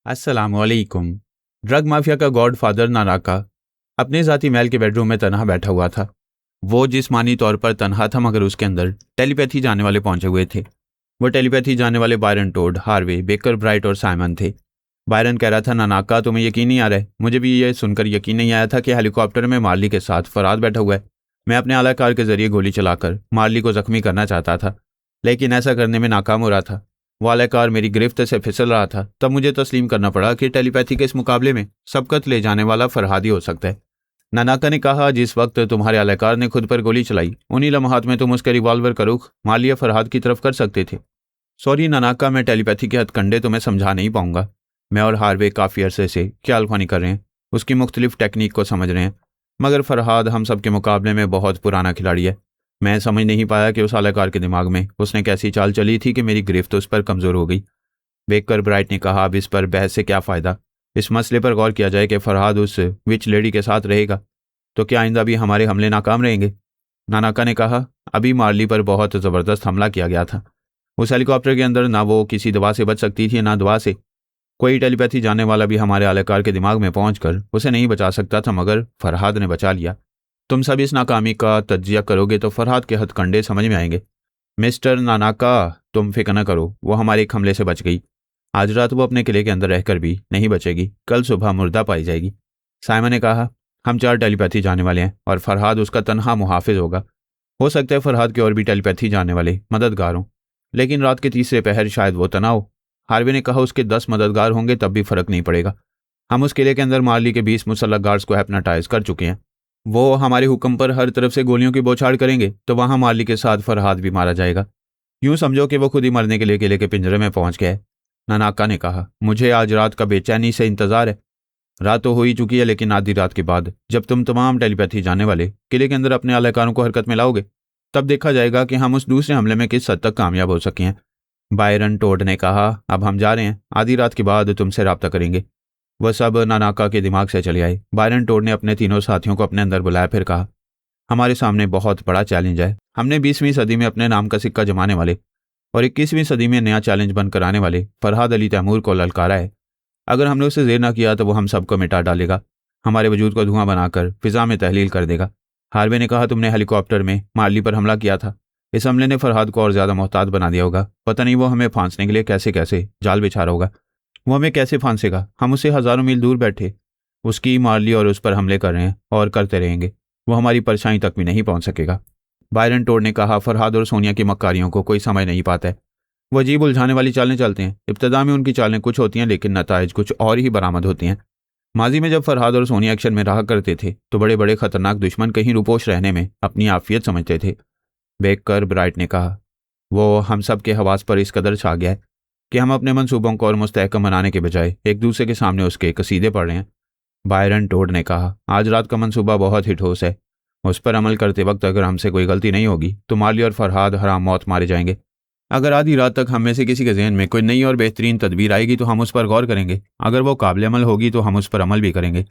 अस्सलामुअलैकुम। Drug mafia का godfather नानाका अपने ज़ाती महल के बेडरूम में तनहा बैठा हुआ था। वो जिस्मानी तौर पर तनहा था, मगर उसके अंदर टेलीपैथी जाने वाले पहुंचे हुए थे। वो टेलीपैथी जाने वाले Byron Todd, Harvey, Baker Bright और साइमन थे। बायरन कह रहा था, नानाका तुम्हें यकीन नहीं आ रहा है। मुझे भी ये सुनकर यकीन नहीं आया था कि हेलीकॉप्टर में मार्ली के साथ फराद बैठा हुआ है। मैं अपने आलाकार के जरिए गोली चलाकर मार्ली को जख्मी करना चाहता था, लेकिन ऐसा करने में नाकाम हो रहा था। वो आलाकार मेरी गिरफ्त से फिसल रहा था। तब मुझे तस्लीम करना पड़ा कि टेलीपैथी के इस मुकाबले में सबकत ले जाने वाला फरहादी हो सकता है। नानाका ने कहा, जिस वक्त तुम्हारे आलाकार ने खुद पर गोली चलाई, उन्हीं लम्हात में तुम उसके रिवॉल्वर का रुख मालिया फरहाद की तरफ कर सकते थे। सॉरी नानाका, मैं टेलीपैथी के हथकंडे तुम्हें समझा नहीं पाऊंगा। मैं और हार्वे काफ़ी अरसे से ख्याल-ख्वानी कर रहे हैं, उसकी मुख्तलिफ टेक्निक को समझ रहे हैं, मगर फरहाद हम सब के मुकाबले में बहुत पुराना खिलाड़ी है। मैं समझ नहीं पाया कि उस आलाकार के दिमाग में उसने कैसी चाल चली थी कि मेरी गिरफ्त उस पर कमज़ोर हो गई। बेकर ब्राइट ने कहा, अब इस पर बहस से क्या फ़ायदा। इस मसले पर गौर किया जाए कि फरहाद उस विच लेडी के साथ रहेगा तो क्या आइंदा भी हमारे हमले नाकाम रहेंगे। नानाका ने कहा, अभी मार्ली पर बहुत ज़बरदस्त हमला किया गया था। उस हेलीकॉप्टर के अंदर ना वो किसी दवा से बच सकती थी, ना दवा से। कोई टेलीपैथी जानने वाला भी हमारे आलाकार के दिमाग में पहुंचकर उसे नहीं बचा सकता था, मगर फरहाद ने बचा लिया। तुम सब इस नाकामी का तज्जिया करोगे तो फरहाद के हथकंडे समझ में आएंगे। मिस्टर नानाका, तुम फिक्र न करो, वो हमारे एक हमले से बच गई। आज रात वो अपने किले के अंदर रहकर भी नहीं बचेगी, कल सुबह मुर्दा पाई जाएगी। साइमन ने कहा, हम 4 टेलीपैथी जाने वाले हैं और फरहाद उसका तनहा मुहाफिज होगा। हो सकता है फरहाद के और भी टेलीपैथी जाने वाले मददगार हों, लेकिन रात के तीसरे पहर शायद वो तना हो। हार्वे ने कहा, उसके 10 मददगार होंगे तब भी फर्क नहीं पड़ेगा। हम उस किले के अंदर मार्ली के 20 मुसल्लह गार्ड्स को हिप्नोटाइज कर चुके हैं। वो हमारे हुक्म पर हर तरफ से गोलियों की बौछार करेंगे तो वहां मार्ली के साथ फरहाद भी मारा जाएगा। यूं समझो कि वो खुद ही मरने के लिए किले के पिंजरे में पहुंच गया है। नानाका ने कहा, मुझे आज रात का बेचैनी से इंतजार है। रात तो हो ही चुकी है, लेकिन आधी रात के बाद जब तुम तमाम टेलीपैथी जाने वाले किले के अंदर अपने आलाकारों को हरकत में लाओगे, तब देखा जाएगा कि हम उस दूसरे हमले में किस हद तक कामयाब हो सके हैं। बायरन टोड ने कहा, अब हम जा रहे हैं, आधी रात के बाद तुमसे रब्ता करेंगे। वह सब नानाका के दिमाग से चले आए। बायरन टोड ने अपने तीनों साथियों को अपने अंदर बुलाया, फिर कहा, हमारे सामने बहुत बड़ा चैलेंज है। हमने 20वीं सदी में अपने नाम का सिक्का जमाने वाले और 21वीं सदी में नया चैलेंज बनकर आने वाले फरहाद अली तैमूर को ललकारा है। अगर हमने उसे जेर ना किया तो वो हम सबको मिटा डालेगा, हमारे वजूद को धुआं बनाकर फिजा में तहलील कर देगा। हार्वे ने कहा, तुमने हेलीकॉप्टर में मार्ली पर हमला किया था। इस हमले ने फरहाद को और ज़्यादा मोहतात बना दिया होगा। पता नहीं वो हमें फांसने के लिए कैसे कैसे जाल बिछा रहा होगा। वो हमें कैसे फांसेगा? हम उससे हज़ारों मील दूर बैठे उसकी मार्ली और उस पर हमले कर रहे हैं और करते रहेंगे। वो हमारी परछाई तक भी नहीं पहुंच सकेगा। बायरन टोड ने कहा, फरहाद और सोनिया की मक्कारियों को कोई समझ नहीं पाता है। वो अजीब उलझाने वाली चालें चलते हैं। इब्तदा में उनकी चालें कुछ होती हैं, लेकिन नताइज कुछ और ही बरामद होती हैं। माजी में जब फरहाद और सोनिया एक्शन में रहा करते थे तो बड़े बड़े खतरनाक दुश्मन कहीं रुपोश रहने में अपनी आफियत समझते थे। बेकर ब्राइट ने कहा, वो हम सब के हवास पर इस कदर छा गया है कि हम अपने मंसूबों को और मुस्तहकम बनाने के बजाय एक दूसरे के सामने उसके कसीदे पढ़ रहे हैं। बायरन टोड ने कहा, आज रात का मंसूबा बहुत ही ठोस है। उस पर अमल करते वक्त अगर हमसे कोई गलती नहीं होगी तो माली और फरहाद हराम मौत मारे जाएंगे। अगर आधी रात तक हम में से किसी के जहन में कोई नई और बेहतरीन तदबीर आएगी तो हम उस पर गौर करेंगे। अगर वो काबिल अमल होगी तो हम उस पर अमल भी करेंगे।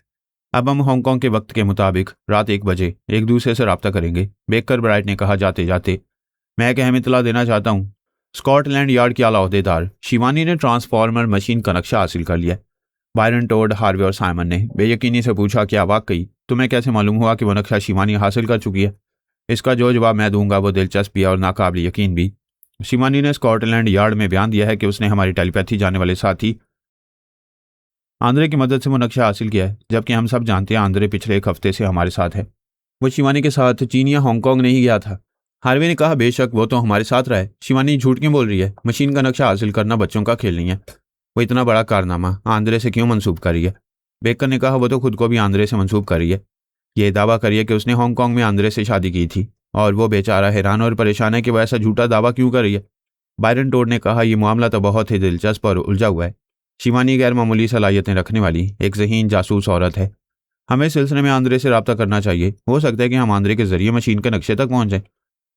अब हम हांगकांग के वक्त के मुताबिक रात 1 बजे एक दूसरे से रब्ता करेंगे। बेकर ब्राइट ने कहा, जाते जाते मैं एक अहम इतला देना चाहता हूँ। स्कॉटलैंड यार्ड के आला ओहदेदार शिवानी ने ट्रांसफार्मर मशीन का नक्शा हासिल कर लिया। बायरन टोड, हार्वे और साइमन ने बेयकीनी से पूछा, क्या वाकई तुम्हें कैसे मालूम हुआ कि वो नक्शा शिवानी हासिल कर चुकी है? इसका जो जवाब मैं दूंगा वो दिलचस्प भी और नाकाबिल यकीन भी। शिवानी ने स्कॉटलैंड यार्ड में बयान दिया है कि उसने हमारी टेलीपैथी जाने वाले साथी आंद्रे की मदद से वो नक्शा हासिल किया है, जबकि हम सब जानते हैं आंद्रे पिछले 1 हफ्ते से हमारे साथ है। वो शिवानी के साथ चीन या हांगकांग नहीं गया था। हार्वे ने कहा, बेशक वो तो हमारे साथ रहा है। शिवानी झूठ क्यों बोल रही है? मशीन का नक्शा हासिल करना बच्चों का खेल नहीं है। वो इतना बड़ा कारनामा आंद्रे से क्यों मंसूब कर रही है? बेकर ने कहा, वो तो खुद को भी आंद्रे से मंसूब कर रही है। ये दावा करिए कि उसने हांगकांग में आंद्रे से शादी की थी और वो बेचारा हैरान और परेशान है कि वह ऐसा झूठा दावा क्यों कर रही है। बायरन टोड ने कहा, यह मामला तो बहुत ही दिलचस्प और उलझा हुआ है। शिवानी गैर मामूली सलाहियतें रखने वाली एक ज़हीन जासूस औरत है। हमें इस सिलसिले में आंद्रे से रब्ता करना चाहिए। हो सकता है कि हम आंद्रे के जरिए मशीन के नक्शे तक पहुंच जाएं।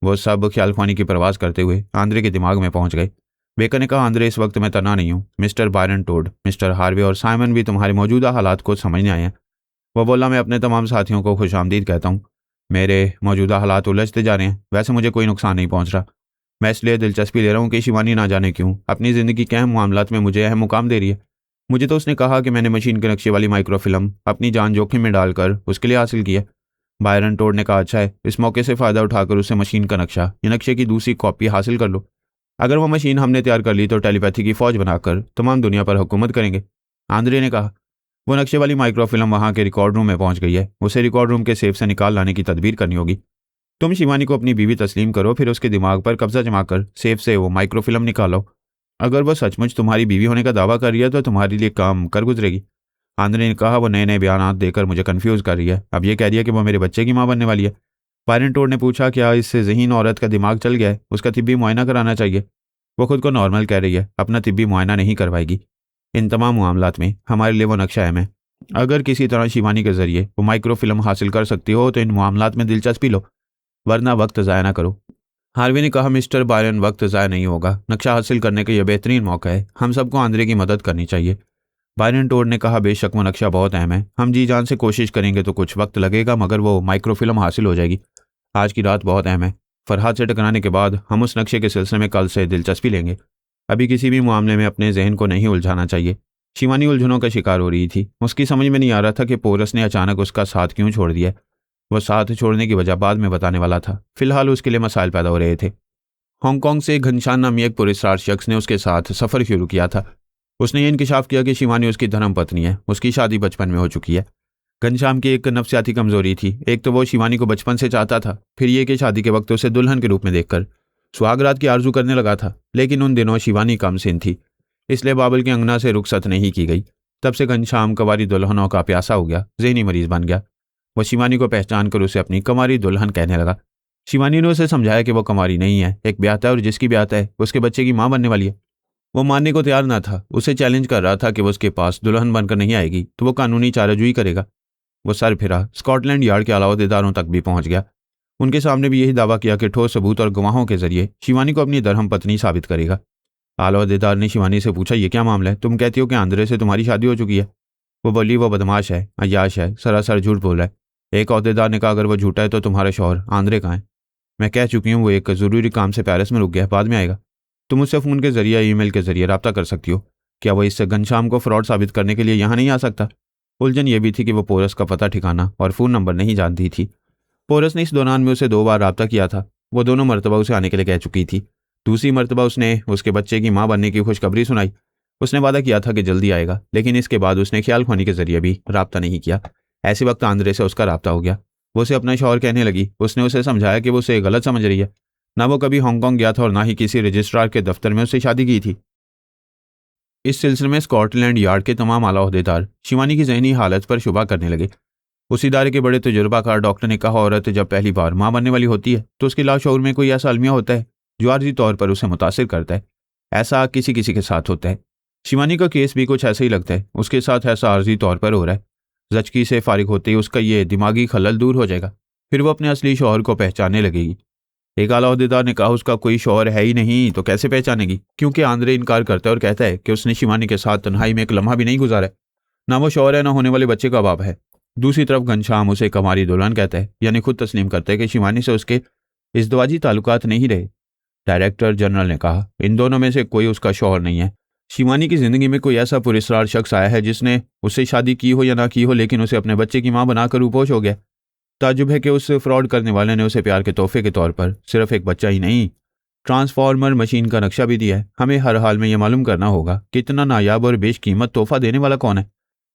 वो सब ख्याल-ख्वानी की परवाज़ करते हुए आंद्रे के दिमाग में पहुंच गए। बेकर ने कहा, आंद्रे, इस वक्त मैं तना नहीं हूँ। Mister Byron Todd, mister Harvey और साइमन भी तुम्हारे मौजूदा हालात को समझने आए हैं। वह बोला, मैं अपने तमाम साथियों को खुशामदीद कहता हूँ। मेरे मौजूदा हालात उलझते जा रहे हैं। वैसे मुझे कोई नुकसान नहीं पहुँच रहा। मैं इसलिए दिलचस्पी ले रहा हूँ कि शिवानी ना जाने क्यों अपनी ज़िंदगी के अहम मामलात में मुझे अहम मुकाम दे रही है। मुझे तो उसने कहा कि मैंने मशीन के नक्शे वाली माइक्रोफिल्म अपनी जान जोखिम में डालकर उसके लिए हासिल की है। बायरन टोड ने कहा, अच्छा है, इस मौके से फ़ायदा उठाकर उसे मशीन का नक्शा या नक्शे की दूसरी कॉपी हासिल कर लो। अगर वो मशीन हमने तैयार कर ली तो टेलीपैथी की फ़ौज बनाकर तमाम दुनिया पर हुकूमत करेंगे। आंद्रे ने कहा, वो नक्शे वाली माइक्रोफिल्म वहाँ के रिकॉर्ड रूम में पहुँच गई है, उसे रिकॉर्ड रूम के सेफ से निकाल लाने की तदबीर करनी होगी। तुम शिवानी को अपनी बीवी तस्लीम करो, फिर उसके दिमाग पर कब्जा जमा कर सेफ से वो माइक्रोफिल्म निकालो। अगर वो सचमुच तुम्हारी बीवी होने का दावा कर रही है तो तुम्हारे लिए काम कर गुजरेगी। आंद्रे ने कहा, वो नए नए बयान देकर मुझे कंफ्यूज कर रही है। अब ये कह रही है कि वो मेरे बच्चे की माँ बनने वाली है। बायरन टोड ने पूछा, क्या इससे ज़हीन औरत का दिमाग चल गया है? उसका तिब्बी मुआयना कराना चाहिए। वो खुद को नॉर्मल कह रही है, अपना तिब्बी मुआयना नहीं करवाएगी। इन तमाम मामलात में हमारे लिए वो नक्शा अहम है। अगर किसी तरह शिवानी के जरिए वो माइक्रोफिल्म हासिल कर सकती हो तो इन मामलात में दिलचस्पी लो, वरना वक्त ज़ाया ना करो। हार्वी ने कहा, मिस्टर बायरन, वक्त ज़ाया नहीं होगा। नक्शा हासिल करने का यह बेहतरीन मौका है। हम सबको आंद्रे की मदद करनी चाहिए। बायरन टोड ने कहा, बेशक वो नक्शा बहुत अहम है। हम जी जान से कोशिश करेंगे तो कुछ वक्त लगेगा, मगर वो माइक्रोफिल्म हासिल हो जाएगी। आज की रात बहुत अहम है। फरहाद से टकराने के बाद हम उस नक्शे के सिलसिले में कल से दिलचस्पी लेंगे। अभी किसी भी मामले में अपने जहन को नहीं उलझाना चाहिए। शिवानी उलझनों का शिकार हो रही थी। उसकी समझ में नहीं आ रहा था कि पोरस ने अचानक उसका साथ क्यों छोड़ दिया। वो साथ छोड़ने की वजह बाद में बताने वाला था। फिलहाल उसके लिए मसाइल पैदा हो रहे थे। हांगकांग से घनश्याम नामी एक पुरस्कार शख्स ने उसके साथ सफ़र शुरू किया था। उसने ये इंकशाफ किया कि शिवानी उसकी धर्मपत्नी है। उसकी शादी बचपन में हो चुकी है। घनश्याम की एक नफ्सियाती कमजोरी थी। एक तो वो शिवानी को बचपन से चाहता था, फिर ये कि शादी के वक्त उसे दुल्हन के रूप में देखकर सुहागरात की आरजू करने लगा था। लेकिन उन दिनों शिवानी कम सिन थी, इसलिए बाबुल के अंगना से रुखसत नहीं की गई। तब से घनश्याम कंवारी दुल्हनों का प्यासा हो गया, जहनी मरीज बन गया। वो शिवानी को पहचान कर उसे अपनी कंवारी दुल्हन कहने लगा। शिवानी ने उसे समझाया कि वो कंवारी नहीं है, एक ब्याहता है, और जिसकी ब्याहता है उसके बच्चे की माँ बनने वाली है। वो मानने को तैयार ना था। उसे चैलेंज कर रहा था कि वो उसके पास दुल्हन बनकर नहीं आएगी तो वो कानूनी चाराजोई करेगा। वो सर फिरा, स्कॉटलैंड यार्ड के अलाउद्देदारों तक भी पहुंच गया। उनके सामने भी यही दावा किया कि ठोस सबूत और गवाहों के जरिए शिवानी को अपनी धर्म पत्नी साबित करेगा। अलाउद्देदार ने शिवानी से पूछा, ये क्या मामला है? तुम कहती हो कि आंद्रे से तुम्हारी शादी हो चुकी है। वो बोली, वो बदमाश है, अय्याश है, सरासर झूठ बोल रहा है। एक अहदेदार ने कहा, अगर वो झूठा है तो तुम्हारा शौहर आंद्रे कहाँ है? मैं कह चुकी हूँ, वो एक ज़रूरी काम से पेरिस में रुक गया है, बाद में आएगा। तुम उससे फ़ोन के जरिए, ईमेल के जरिए रब्ता कर सकती हो। क्या वो इस घनश्याम को फ्रॉड साबित करने के लिए यहाँ नहीं आ सकता? उलझन यह भी थी कि वो पोरस का पता ठिकाना और फ़ोन नंबर नहीं जानती थी। पोरस ने इस दौरान में उसे 2 बार रब्ता किया था। वो दोनों मरतबा उसे आने के लिए कह चुकी थी। दूसरी मरतबा उसने उसके बच्चे की माँ बनने की खुशखबरी सुनाई। उसने वादा किया था कि जल्दी आएगा, लेकिन इसके बाद उसने ख्याल खोनी के जरिए भी रब्ता नहीं किया। ऐसे वक्त आंद्रे से उसका रब्ता हो गया। वो उसे अपना शौहर कहने लगी। उसने उसे समझाया कि वो उसे गलत समझ रही है। ना वो कभी हांगकांग गया था और ना ही किसी रजिस्ट्रार के दफ्तर में उससे शादी की थी। इस सिलसिले में स्कॉटलैंड यार्ड के तमाम आला ओहदेदार शिवानी की जहनी हालत पर शुबा करने लगे। उस इदारे के बड़े तजुर्बाकार डॉक्टर ने कहा, औरत जब पहली बार माँ बनने वाली होती है तो उसके लाशऊर में कोई ऐसा अलमिया होता है जो आर्जी तौर पर उसे मुतासिर करता है। ऐसा किसी किसी के साथ होता है। शिवानी का केस भी कुछ ऐसा ही लगता है। उसके साथ ऐसा आर्जी तौर पर हो रहा है। जचकी से फारिग होते ही उसका ये दिमागी खलल दूर हो जाएगा। फिर वो अपने असली शौहर को पहचानने लगेगी। एक आला ओहदेदार ने कहा, उसका कोई शौहर है ही नहीं तो कैसे पहचानेगी? क्योंकि आंद्रे इनकार करता है और कहता है कि उसने शिवानी के साथ तन्हाई में एक लम्हा भी नहीं गुजारा है। ना वो शौहर है, ना होने वाले बच्चे का बाप है। दूसरी तरफ घनश्याम उसे कंवारी दुल्हन कहता है, यानी खुद तस्लीम करता है कि शिवानी से उसके इज़्दवाजी ताल्लुकात नहीं रहे। डायरेक्टर जनरल ने कहा, इन दोनों में से कोई उसका शौहर नहीं है। शिवानी की जिंदगी में कोई ऐसा पुरस्कार शख्स आया है जिसने उससे शादी की हो या ना की हो, लेकिन उसे अपने बच्चे की मां बनाकर रूपोश हो गया। ताजुब है कि उस फ्रॉड करने वाले ने उसे प्यार के तोहफे के तौर पर सिर्फ एक बच्चा ही नहीं, ट्रांसफॉर्मर मशीन का नक्शा भी दिया है। हमें हर हाल में यह मालूम करना होगा कि इतना नायाब और बेशकीमत तोहफा देने वाला कौन है।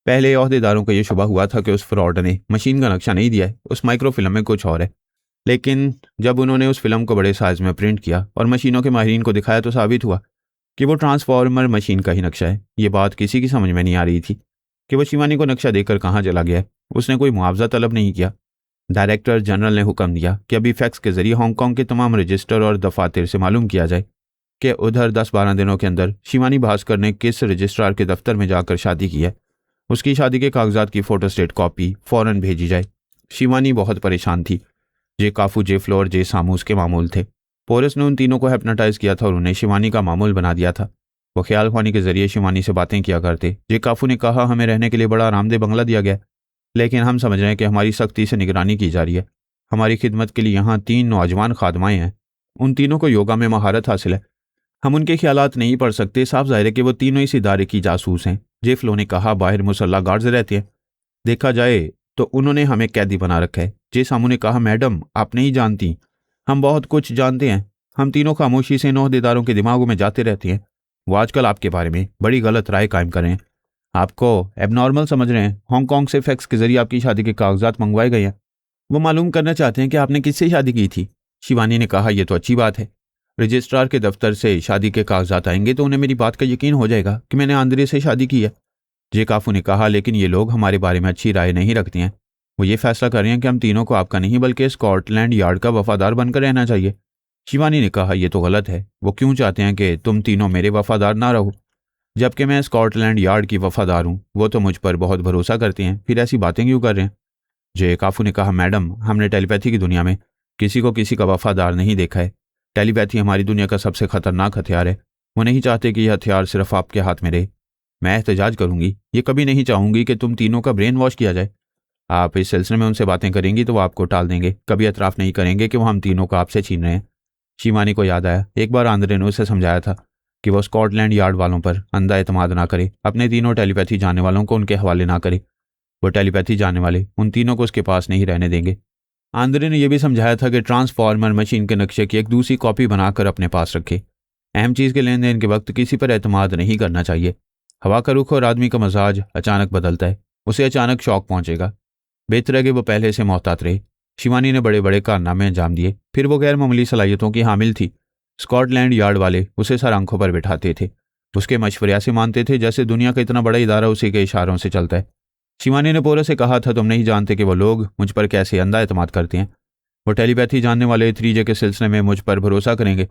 पहले ओहदेदारों को यह शुबा हुआ था कि उस फ्रॉड ने मशीन का नक्शा नहीं दिया है, उस माइक्रोफिल्म में कुछ और है। लेकिन जब उन्होंने उस फिल्म को बड़े साइज में प्रिंट किया और मशीनों के माहिरीन को दिखाया तो साबित हुआ कि वो ट्रांसफॉर्मर मशीन का ही नक्शा है। ये बात किसी की समझ में नहीं आ रही थी कि वो शिवानी को नक्शा देकर कहाँ चला गया है। उसने कोई मुआवजा तलब नहीं किया। डायरेक्टर जनरल ने हुक्म दिया कि अभी फैक्स के जरिए हांगकांग के तमाम रजिस्टर और दफातर से मालूम किया जाए कि उधर 10-12 दिनों के अंदर शिवानी भास्कर ने किस रजिस्ट्रार के दफ्तर में जाकर शादी की है। उसकी शादी के कागजात की फोटोस्टेट कॉपी फ़ौरन भेजी जाए। शिवानी बहुत परेशान थी। जे काफू, जे फ्लोर, जे सामू उसके मामूल थे। पोरस ने उन तीनों को हिप्नोटाइज किया था और उन्हें शिवानी का मामूल बना दिया था। वो ख्याल ख्वानी के जरिए शिवानी से बातें किया करते। जे काफू ने कहा, हमें रहने के लिए बड़ा आरामदेह बंगला दिया गया, लेकिन हम समझ रहे हैं कि हमारी सख्ती से निगरानी की जा रही है। हमारी खिदमत के लिए यहाँ 3 नौजवान खादमाएँ हैं। उन तीनों को योगा में महारत हासिल है। हम उनके ख्यालात नहीं पढ़ सकते, साफ जाहिर है कि वो तीनों इस इदारे की जासूस हैं। जे फ्लो ने कहा, बाहर मुसल्ला गार्ड्स रहते हैं, देखा जाए तो उन्होंने हमें कैदी बना रखा है। जे सामू ने कहा, मैडम आप नहीं जानती, हम बहुत कुछ जानते हैं। हम तीनों खामोशी से इन ओहदेदारों के दिमागों में जाते रहते हैं। वो आजकल आपके बारे में बड़ी गलत राय कायम कर रहे हैं, आपको एबनॉर्मल समझ रहे हैं। हांगकांग से फैक्स के जरिए आपकी शादी के कागजात मंगवाए गए हैं। वो मालूम करना चाहते हैं कि आपने किससे शादी की थी। शिवानी ने कहा, यह तो अच्छी बात है, रजिस्ट्रार के दफ्तर से शादी के कागजात आएंगे तो उन्हें मेरी बात का यकीन हो जाएगा कि मैंने आंद्रे से शादी की है। जे काफू ने कहा, लेकिन ये लोग हमारे बारे में अच्छी राय नहीं रखते हैं। वो ये फैसला कर रहे हैं कि हम तीनों को आपका नहीं बल्कि स्कॉटलैंड यार्ड का वफादार बनकर रहना चाहिए। शिवानी ने कहा, यह तो गलत है। वो क्यों चाहते हैं कि तुम तीनों मेरे वफादार ना रहो, जबकि मैं स्कॉटलैंड यार्ड की वफादार हूँ। वो तो मुझ पर बहुत भरोसा करते हैं, फिर ऐसी बातें क्यों कर रहे हैं। जे काफू ने कहा, मैडम हमने टेलीपैथी की दुनिया में किसी को किसी का वफादार नहीं देखा है। टेलीपैथी हमारी दुनिया का सबसे खतरनाक हथियार है। वो नहीं चाहते कि यह हथियार सिर्फ आपके हाथ में रहे। मैं एहतजाज करूंगी, ये कभी नहीं चाहूंगी कि तुम तीनों का ब्रेन वॉश किया जाए। आप इस सिलसिले में उनसे बातें करेंगी तो वो आपको टाल देंगे, कभी एतराफ़ नहीं करेंगे कि वो हम तीनों को आपसे छीन रहे हैं। शिवानी को याद आया, एक बार आंद्रे ने उसे समझाया था कि वो स्कॉटलैंड यार्ड वालों पर अंधा एतमाद ना करे, अपने तीनों टेलीपैथी जानने वालों को उनके हवाले ना करे। वो टेलीपैथी जानने वाले उन तीनों को उसके पास नहीं रहने देंगे। आंद्रे ने यह भी समझाया था कि ट्रांसफॉर्मर मशीन के नक्शे की एक दूसरी कॉपी बनाकर अपने पास रखे। अहम चीज़ के लेन देन के वक्त किसी पर एतमाद नहीं करना चाहिए। हवा का रुख और आदमी का मजाज अचानक बदलता है, उसे अचानक शौक पहुंचेगा। बेहतर है कि वो पहले से मोहतात रहे। शिवानी ने बड़े बड़े कारनामे अंजाम दिए, फिर वो गैर मामूली सलाहियतों की हामिल थी। स्कॉटलैंड यार्ड वाले उसे सर आंखों पर बिठाते थे, उसके मशवरे ऐसे मानते थे जैसे दुनिया का इतना बड़ा इदारा उसी के इशारों से चलता है। शिवानी ने पोरा से कहा था, तुम नहीं जानते कि वो लोग मुझ पर कैसे अंधा एतमाद करते हैं। वो टेलीपैथी जानने वाले 3J के सिलसिले में मुझ पर भरोसा करेंगे,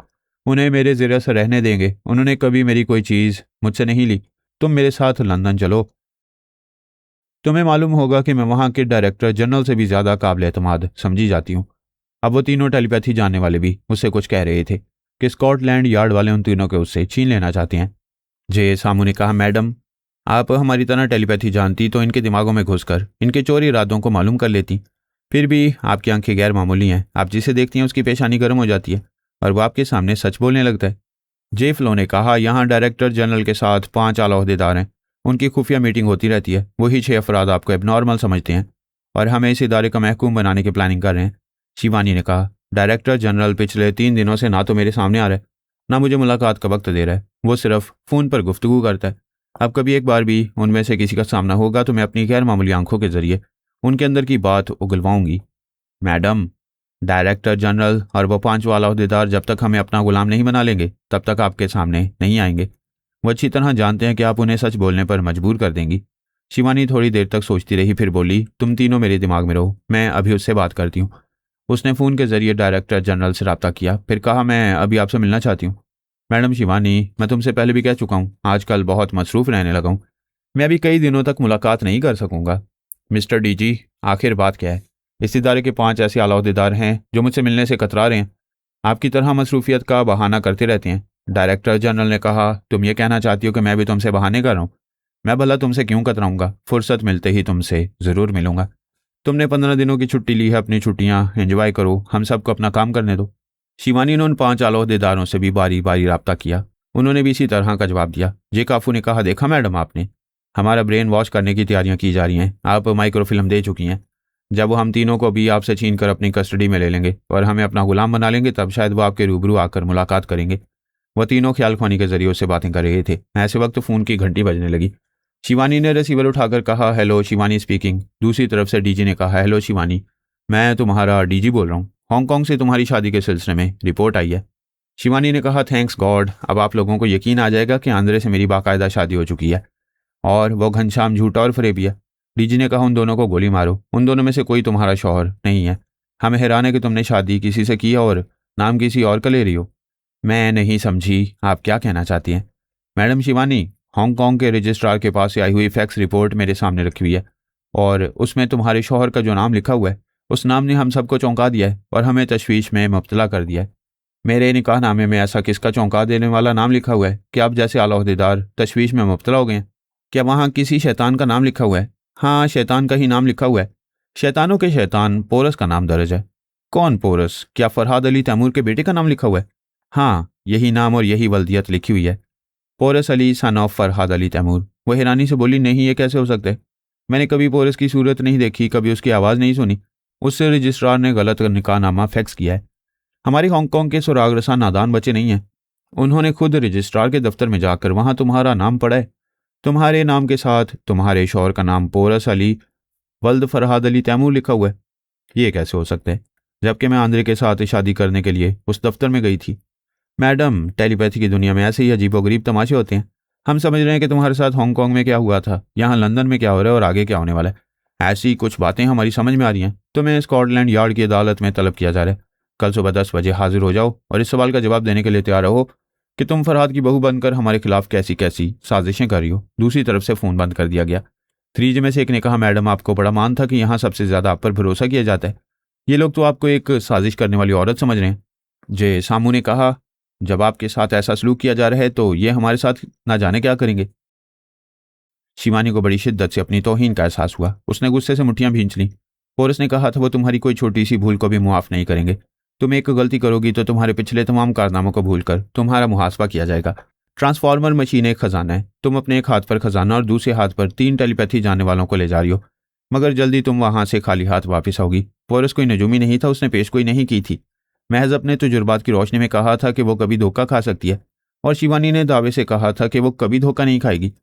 उन्हें मेरे ज़रिए से रहने देंगे। उन्होंने कभी मेरी कोई चीज़ मुझसे नहीं ली। तुम मेरे साथ लंदन चलो, तुम्हें मालूम होगा कि मैं वहाँ के डायरेक्टर जनरल से भी ज़्यादा काबिल एतमाद समझी जाती हूँ। अब वो तीनों टेलीपैथी जानने वाले भी उससे कुछ कह रहे थे कि स्कॉटलैंड यार्ड वाले उन तीनों के उससे छीन लेना चाहते हैं। जे सामू ने कहा, मैडम आप हमारी तरह टेलीपैथी जानती तो इनके दिमागों में घुसकर इनके चोरी इरादों को मालूम कर लेती। फिर भी आपकी आंखें गैर मामूली हैं, आप जिसे देखती हैं उसकी पेशानी गर्म हो जाती है और वो आपके सामने सच बोलने लगता है। जे फ्लो ने कहा, यहाँ डायरेक्टर जनरल के साथ 5 आला ओहदेदार हैं, उनकी खुफिया मीटिंग होती रहती है। वही 6 अफराद आपको एबनॉर्मल समझते हैं और हमें इस इदारे का महकूम बनाने की प्लानिंग कर रहे हैं। शिवानी ने कहा, डायरेक्टर जनरल पिछले 3 दिनों से ना तो मेरे सामने आ रहा है, ना मुझे मुलाकात का वक्त दे रहा है। वो सिर्फ फ़ोन पर गुफ्तगू करता है। अब कभी एक बार भी उनमें से किसी का सामना होगा तो मैं अपनी गैर मामूली आंखों के जरिए उनके अंदर की बात उगलवाऊंगी। मैडम, डायरेक्टर जनरल और वो 5 वाला ओहदेदार जब तक हमें अपना गुलाम नहीं बना लेंगे तब तक आपके सामने नहीं आएंगे। वो अच्छी तरह जानते हैं कि आप उन्हें सच बोलने पर मजबूर कर देंगी। शिवानी थोड़ी देर तक सोचती रही, फिर बोली, तुम तीनों मेरे दिमाग में रहो, मैं अभी उससे बात करती हूँ। उसने फ़ोन के जरिए डायरेक्टर जनरल से रब्ता किया, फिर कहा, मैं अभी आपसे मिलना चाहती हूँ। मैडम शिवानी, मैं तुमसे पहले भी कह चुका हूँ, आजकल बहुत मसरूफ़ रहने लगा हूँ, मैं अभी कई दिनों तक मुलाकात नहीं कर सकूँगा। मिस्टर DG, आखिर बात क्या है? इस इदारे के 5 ऐसे आला ओहदेदार हैं जो मुझसे मिलने से कतरा रहे हैं, आपकी तरह मसरूफियत का बहाना करते रहते हैं। डायरेक्टर जनरल ने कहा, तुम ये कहना चाहती हो कि मैं भी तुमसे बहाने कर रहा हूँ? मैं भला तुमसे क्यों कतराऊंगा, फुर्सत मिलते ही तुमसे ज़रूर मिलूंगा। तुमने 15 दिनों की छुट्टी ली है, अपनी छुट्टियाँ एंजॉय करो, हम सबको अपना काम करने दो। शिवानी ने उन 5 आला ओहदेदारों से भी बारी बारी रब्ता किया, उन्होंने भी इसी तरह का जवाब दिया। जे काफू ने कहा, देखा मैडम, आपने हमारा ब्रेन वॉश करने की तैयारियां की जा रही हैं। आप माइक्रोफिल्म दे चुकी हैं। जब वो हम तीनों को भी आपसे छीन कर अपनी कस्टडी में ले लेंगे और हमें अपना गुलाम बना लेंगे, तब शायद वो आपके रूबरू आकर मुलाकात करेंगे। वह तीनों ख्याल ख्वानी के जरिए उससे बातें कर रहे थे। ऐसे वक्त फ़ोन की घंटी बजने लगी। शिवानी ने रिसीवर उठाकर कहा, हेलो, शिवानी स्पीकिंग। दूसरी तरफ से DG ने कहा, हेलो शिवानी, मैं तुम्हारा DG बोल रहा हूँ, हांगकांग से तुम्हारी शादी के सिलसिले में रिपोर्ट आई है। शिवानी ने कहा, थैंक्स गॉड, अब आप लोगों को यकीन आ जाएगा कि आंद्रे से मेरी बाकायदा शादी हो चुकी है और वो घनश्याम झूठा और फरेबी है। DG ने कहा, उन दोनों को गोली मारो, उन दोनों में से कोई तुम्हारा शौहर नहीं है। हमें हैरान है कि तुमने शादी किसी से की है और नाम किसी और का ले रही हो। मैं नहीं समझी, आप क्या कहना चाहती हैं? मैडम शिवानी, हांगकांग के रजिस्ट्रार के पास से आई हुई फैक्स रिपोर्ट मेरे सामने रखी हुई है और उसमें तुम्हारे शौहर का जो नाम लिखा हुआ है, उस नाम ने हम सबको चौंका दिया है और हमें तशवीश में मुब्तला कर दिया है। मेरे निकाहनामे में ऐसा किसका चौंका देने वाला नाम लिखा हुआ है कि आप जैसे आला ओहदेदार तशवीश में मुब्तला हो गए हैं? क्या वहाँ किसी शैतान का नाम लिखा हुआ है? हाँ, शैतान का ही नाम लिखा हुआ है। शैतानों के शैतान पोरस का नाम दर्ज है। कौन पोरस? क्या फरहाद अली तैमूर के बेटे का नाम लिखा हुआ है? हाँ, यही नाम और यही वल्दियत लिखी हुई है, पोरस अली सन ऑफ फरहाद अली तैमूर। वो हैरानी से बोली, नहीं, ये कैसे हो सकता है? मैंने कभी पोरस की सूरत नहीं देखी, कभी उसकी आवाज़ नहीं सुनी। उससे रजिस्ट्रार ने गलत निकाहनामा फैक्स किया है। हमारे हांगकांग के सुराग रसा नादान बच्चे नहीं हैं। उन्होंने खुद रजिस्ट्रार के दफ्तर में जाकर वहां तुम्हारा नाम पढ़ा है। तुम्हारे नाम के साथ तुम्हारे शौहर का नाम पोरस अली वल्द फरहाद अली तैमूर लिखा हुआ है। ये कैसे हो सकता है, जबकि मैं आंद्रे के साथ शादी करने के लिए उस दफ्तर में गई थी? मैडम, टेलीपैथी की दुनिया में ऐसे ही अजीबोगरीब तमाशे होते हैं। हम समझ रहे हैं कि तुम्हारे साथ हांगकांग में क्या हुआ था, यहाँ लंदन में क्या हो रहा है और आगे क्या होने वाला है। ऐसी कुछ बातें हमारी समझ में आ रही हैं। तुम्हें स्कॉटलैंड यार्ड की अदालत में तलब किया जा रहा है। कल सुबह 10 बजे हाजिर हो जाओ और इस सवाल का जवाब देने के लिए तैयार रहो कि तुम फरहाद की बहू बनकर हमारे खिलाफ कैसी कैसी साजिशें कर रही हो। दूसरी तरफ से फ़ोन बंद कर दिया गया। 3G में से एक ने कहा, मैडम, आपको बड़ा मान था कि यहाँ सबसे ज़्यादा आप पर भरोसा किया जाता है। ये लोग तो आपको एक साजिश करने वाली औरत समझ रहे हैं। जे सामू ने कहा, जब आपके साथ ऐसा सलूक किया जा रहा है तो ये हमारे साथ ना जाने क्या करेंगे। शिवानी को बड़ी शिद्दत से अपनी तौहीन का एहसास हुआ। उसने गुस्से से मुट्ठियां भींच लीं। पोरस ने कहा था, वो तुम्हारी कोई छोटी सी भूल को भी मुआफ नहीं करेंगे। तुम एक गलती करोगी तो तुम्हारे पिछले तमाम कारनामों को भूलकर तुम्हारा मुहासबा किया जाएगा। ट्रांसफार्मर मशीन एक खजाना है। तुम अपने एक हाथ पर खजाना और दूसरे हाथ पर 3 टेलीपैथी जानने वालों को ले जा रही हो, मगर जल्दी तुम वहां से खाली हाथ वापस आओगी। पोरस कोई नजूमी नहीं था, उसने पेशगोई नहीं की थी। महज अपने तजुर्बात की रोशनी में कहा था कि वो कभी धोखा खा सकती है, और शिवानी ने दावे से कहा था कि वो कभी धोखा नहीं खाएगी।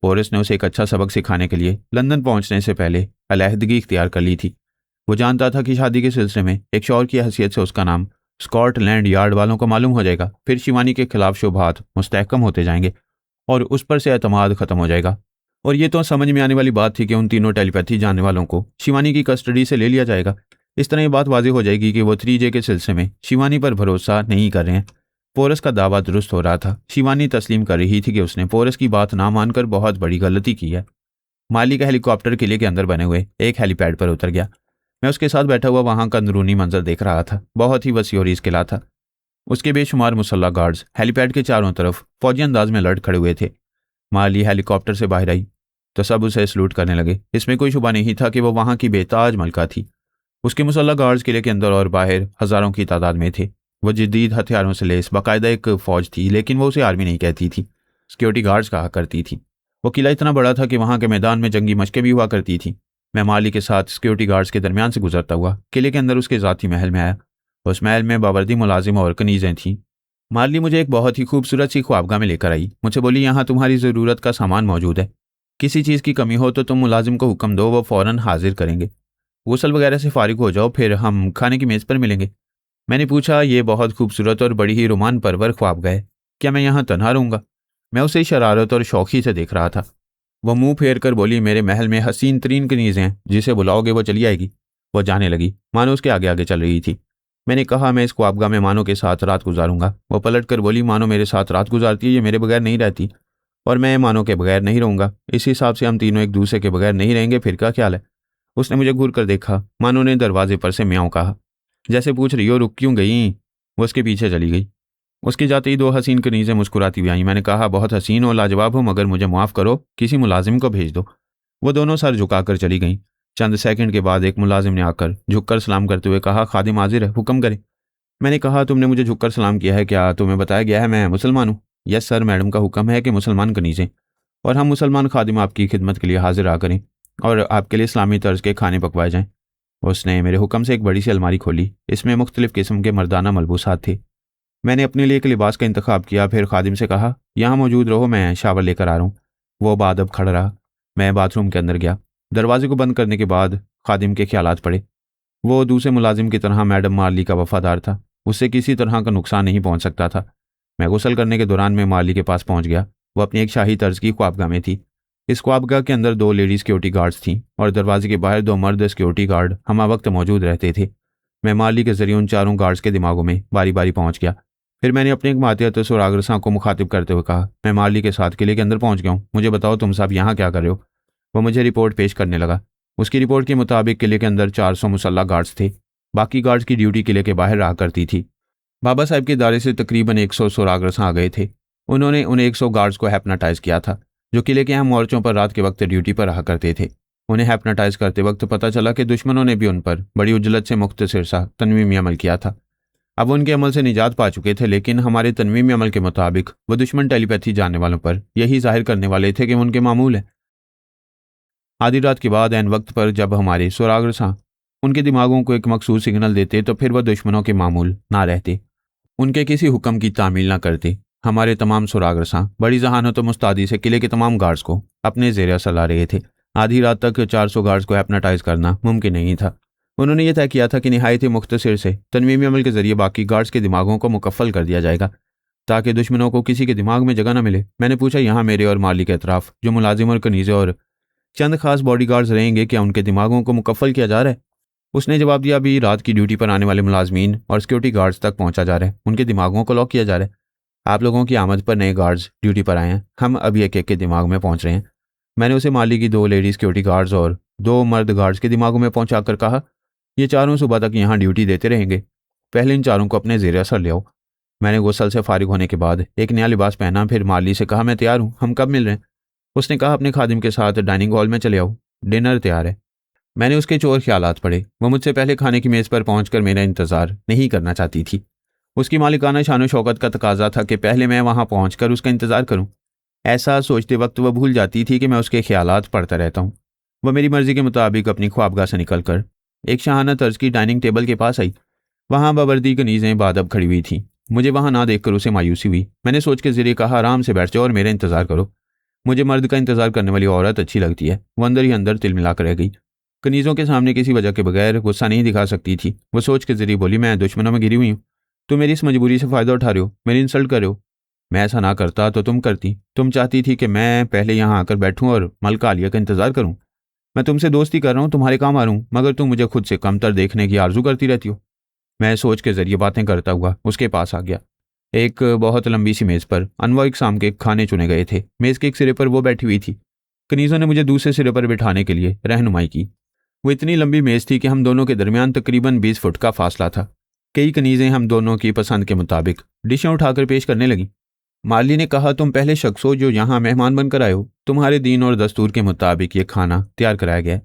पोरस ने उसे एक अच्छा सबक सिखाने के लिए लंदन पहुंचने से पहले अलहदगी इख्तियार कर ली थी। वो जानता था कि शादी के सिलसिले में एक शौहर की हैसियत से उसका नाम स्कॉटलैंड यार्ड वालों को मालूम हो जाएगा। फिर शिवानी के खिलाफ शुबहात मुस्तहकम होते जाएंगे और उस पर से एतमाद खत्म हो जाएगा। और ये तो समझ में आने वाली बात थी कि उन तीनों टेलीपैथी जानने वालों को शिवानी की कस्टडी से ले लिया जाएगा। इस तरह ये बात वाज़ेह हो जाएगी कि वो 3J के सिलसिले में शिवानी पर भरोसा नहीं कर रहे हैं। पोरस का दावा दुरुस्त हो रहा था। शिवानी तस्लीम कर रही थी कि उसने पोरस की बात ना मानकर बहुत बड़ी गलती की है। माली का हेलीकॉप्टर किले के अंदर बने हुए एक हेलीपैड पर उतर गया। मैं उसके साथ बैठा हुआ वहां का अंदरूनी मंजर देख रहा था। बहुत ही वसी और किला था। उसके बेशुमार मुसल्ला गार्ड्स हेलीपैड के चारों तरफ फौजी अंदाज में लड़ खड़े हुए थे। माली हेलीकॉप्टर से बाहर आई तो सब उसे सलूट करने लगे। इसमें कोई शुबा नहीं था कि वो वहां की बेताज मलका थी। उसके मुसल्ला गार्ड्स किले के अंदर और बाहर हजारों की तादाद में थे। वो जदीद हथियारों से लेस बाकायदा एक फौज थी, लेकिन वो उसे आर्मी नहीं कहती थी, सिक्योरिटी गार्ड्स कहा करती थी। वो किला इतना बड़ा था कि वहां के मैदान में जंगी मशकें भी हुआ करती थी। मैं माली के साथ सिक्योरिटी गार्ड्स के दरमियान से गुजरता हुआ किले के अंदर उसके ज़ाती महल में आया। उस महल में बावर्दी मुलाजिम और कनीज़ें थीं। माली मुझे एक बहुत ही खूबसूरत सी ख्वाबगाह में लेकर आई। मुझे बोली, यहाँ तुम्हारी ज़रूरत का सामान मौजूद है। किसी चीज़ की कमी हो तो तुम मुलाजिम को हुक्म दो, वो फ़ौरन हाजिर करेंगे। गुसल वगैरह से फारिग हो जाओ, फिर हम खाने की मेज़ पर मिलेंगे। मैंने पूछा, ये बहुत खूबसूरत और बड़ी ही रोमान परवर ख्वाबगाह है, क्या मैं यहाँ तन्हा रहूँगा? मैं उसे शरारत और शौखी से देख रहा था। वह मुंह फेर कर बोली, मेरे महल में हसीन तरीन कनीज़ हैं, जिसे बुलाओगे वो चली आएगी। वह जाने लगी, मानो उसके आगे आगे चल रही थी। मैंने कहा, मैं इस ख्वाबगाह में मानो के साथ रात गुजारूंगा। वह पलट कर बोली, मानो मेरे साथ रात गुजारती है, ये मेरे बगैर नहीं रहती और मैं मानो के बगैर नहीं रहूंगा। इस हिसाब से हम तीनों एक दूसरे के बगैर नहीं रहेंगे, फिर क्या ख्याल है? उसने मुझे घूर कर देखा। मानो ने दरवाजे पर से म्याऊं कहा, जैसे पूछ रही हो रुक क्यों गई। वो उसके पीछे चली गई। उसके जाते ही 2 हसीन कनीज़ें मुस्कुराती हुई आई। मैंने कहा, बहुत हसीन और लाजवाब हो, मगर मुझे माफ़ करो, किसी मुलाजिम को भेज दो। वो दोनों सर झुकाकर चली गईं। चंद सेकंड के बाद एक मुलाजिम ने आकर झुककर सलाम करते हुए कहा, खादिम हाजिर है, हुक्म करें। मैंने कहा, तुमने मुझे झुककर सलाम किया है, क्या तुम्हें बताया गया है मैं मुसलमान हूँ? यस सर, मैडम का हुक्म है कि मुसलमान कनीज़ें और हम मुसलमान खादिम आपकी खिदमत के लिए हाजिर आ करें और आपके लिए इस्लामी तर्ज के खाने पकवाए जाएँ। उसने मेरे हुक्म से एक बड़ी सी अलमारी खोली। इसमें मुख्तलिफ़ किस्म के मर्दाना मलबूसात थे। मैंने अपने लिए एक लिबास का इंतखाब किया, फिर खादिम से कहा, यहाँ मौजूद रहो, मैं शावर लेकर आ रहा हूँ। वो बादब खड़ा रहा। मैं बाथरूम के अंदर गया। दरवाजे को बंद करने के बाद खादिम के ख्यालात पड़े। वो दूसरे मुलाजिम की तरह मैडम मार्ली का वफादार था। उससे किसी तरह का नुकसान नहीं पहुंच सकता था। मैं गुसल करने के दौरान में मार्ली के पास पहुंच गया। वो अपनी एक शाही तर्ज की ख्वाबगाह में थी। इस ख्वाबगाह के अंदर 2 लेडी सिक्योरिटी गार्ड्स थीं और दरवाजे के बाहर 2 मर्द सिक्योरिटी गार्ड हमा वक्त मौजूद रहते थे। मैं मार्ली के जरिए उन चारों गार्ड्स के दिमागों में बारी बारी पहुंच गया। फिर मैंने अपने एक मातियत सुराग रसां को मुखातिब करते हुए कहा, मैं मार्ली के साथ किले के अंदर पहुंच गया हूँ, मुझे बताओ तुम सब यहाँ क्या कर रहे हो? वो मुझे रिपोर्ट पेश करने लगा। उसकी रिपोर्ट के मुताबिक किले के अंदर 400 मुसल्ला गार्ड्स थे। बाकी गार्ड्स की ड्यूटी किले के बाहर रहा करती थी। बाबा साहब के दायरे से तकरीबन 100 सुराग रसां आ गए थे। उन्होंने उन 100 गार्ड्स को हैप्नाटाइज किया था, जो किले के अहम मोर्चों पर रात के वक्त ड्यूटी पर रहा करते थे। उन्हें हैप्नाटाइज करते वक्त पता चला कि दुश्मनों ने भी उन पर बड़ी उजलत से मुख्तसर सा तनवीमी अमल किया था। अब उनके अमल से निजात पा चुके थे, लेकिन हमारे तनवीमी अमल के मुताबिक वो दुश्मन टेलीपैथी जानने वालों पर यही जाहिर करने वाले थे कि वो उनके मामूल है। आधी रात के बाद ऐन वक्त पर जब हमारे सुरागरसां उनके दिमागों को एक मखसूस सिग्नल देते तो फिर वह दुश्मनों के मामूल ना रहते, उनके किसी हुक्म की तामील ना करते। हमारे तमाम सुरागरसां बड़ी जहानत और मुस्तादी से किले के तमाम गार्ड्स को अपने ज़ेरे असर ला रहे थे। आधी रात तक 400 गार्ड्स को हैप्नोटाइज करना मुमकिन नहीं था। उन्होंने यह तय किया था कि निहायत ही मुख्तसर से तनवीमी अमल के जरिए बाकी गार्ड्स के दिमागों को मुकफ़ल कर दिया जाएगा ताकि दुश्मनों को किसी के दिमाग में जगह न मिले। मैंने पूछा, यहाँ मेरे और माली के अतराफ़ जो मुलाजिम और कनीज़े और चंद खास बॉडीगार्ड्स रहेंगे, क्या उनके दिमागों को मुकफ़ल किया जा रहा है? उसने जवाब दिया, अभी रात की ड्यूटी पर आने वाले मुलाजमीन और सिक्योरिटी गार्ड्स तक पहुंचा जा रहा है, उनके दिमागों को लॉक किया जा रहा है। आप लोगों की आमद पर नए गार्ड्स ड्यूटी पर आए हैं, हम अभी एक एक के दिमाग में पहुंच रहे हैं। मैंने उसे माली की 2 लेडी सिक्योरिटी गार्ड्स और 2 मर्द गार्ड्स के दिमागों में पहुंचा कर कहा, ये चारों सुबह तक यहाँ ड्यूटी देते रहेंगे, पहले इन चारों को अपने ज़ेरे असर ले आओ। मैंने गुस्सल से फारिग होने के बाद एक नया लिबास पहना, फिर माली से कहा, मैं तैयार हूँ, हम कब मिल रहे हैं? उसने कहा, अपने खादिम के साथ डाइनिंग हॉल में चले आओ, डिनर तैयार है। मैंने उसके चोर ख्यालात पढ़े। वो मुझसे पहले खाने की मेज़ पर पहुंचकर मेरा इंतज़ार नहीं करना चाहती थी। उसकी मालिकाना शान शौकत का तकाजा था कि पहले मैं वहां पहुंचकर उसका इंतज़ार करूं। ऐसा सोचते वक्त वह भूल जाती थी कि मैं उसके ख्यालात पढ़ता रहता हूं। वह मेरी मर्जी के मुताबिक अपनी ख्वाबगाह से निकलकर एक शाहाना तर्ज की डाइनिंग टेबल के पास आई। वहां बावर्दी कनीज़ें बादब खड़ी हुई थीं। मुझे वहां ना देखकर उसे मायूसी हुई। मैंने सोच के ज़रिए कहा, आराम से बैठ जाओ और मेरा इंतज़ार करो, मुझे मर्द का इंतज़ार करने वाली औरत अच्छी लगती है। वो अंदर ही अंदर तिल मिलाकर रह गई। कनीज़ों के सामने किसी वजह के बगैर गुस्सा नहीं दिखा सकती थी। वो सोच के ज़रिए बोली, मैं दुश्मनों में गिरी हुई हूँ, तुम मेरी इस मजबूरी से फ़ायदा उठा रहे हो, मेरी इंसल्ट कर रहे हो। मैं ऐसा ना करता तो तुम करती। तुम चाहती थी कि मैं पहले यहाँ आकर बैठूँ और मलका आलिया का इंतज़ार करूँ। मैं तुमसे दोस्ती कर रहा हूँ, तुम्हारे काम आ रहा हूँ, मगर तुम मुझे खुद से कमतर देखने की आरजू करती रहती हो। मैं सोच के ज़रिए बातें करता हुआ उसके पास आ गया। एक बहुत लंबी सी मेज़ पर अनवा इकसाम के खाने चुने गए थे। मेज़ के एक सिरे पर वो बैठी हुई थी। कनीज़ों ने मुझे दूसरे सिरे पर बिठाने के लिए रहनुमाई की। वो इतनी लंबी मेज़ थी कि हम दोनों के दरमियान तकरीबन 20 फुट का फासला था। कई कनीज़ें हम दोनों की पसंद के मुताबिक डिशें उठाकर पेश करने लगी। माली ने कहा, तुम पहले शख्स हो जो यहाँ मेहमान बनकर आए हो, तुम्हारे दीन और दस्तूर के मुताबिक ये खाना तैयार कराया गया है।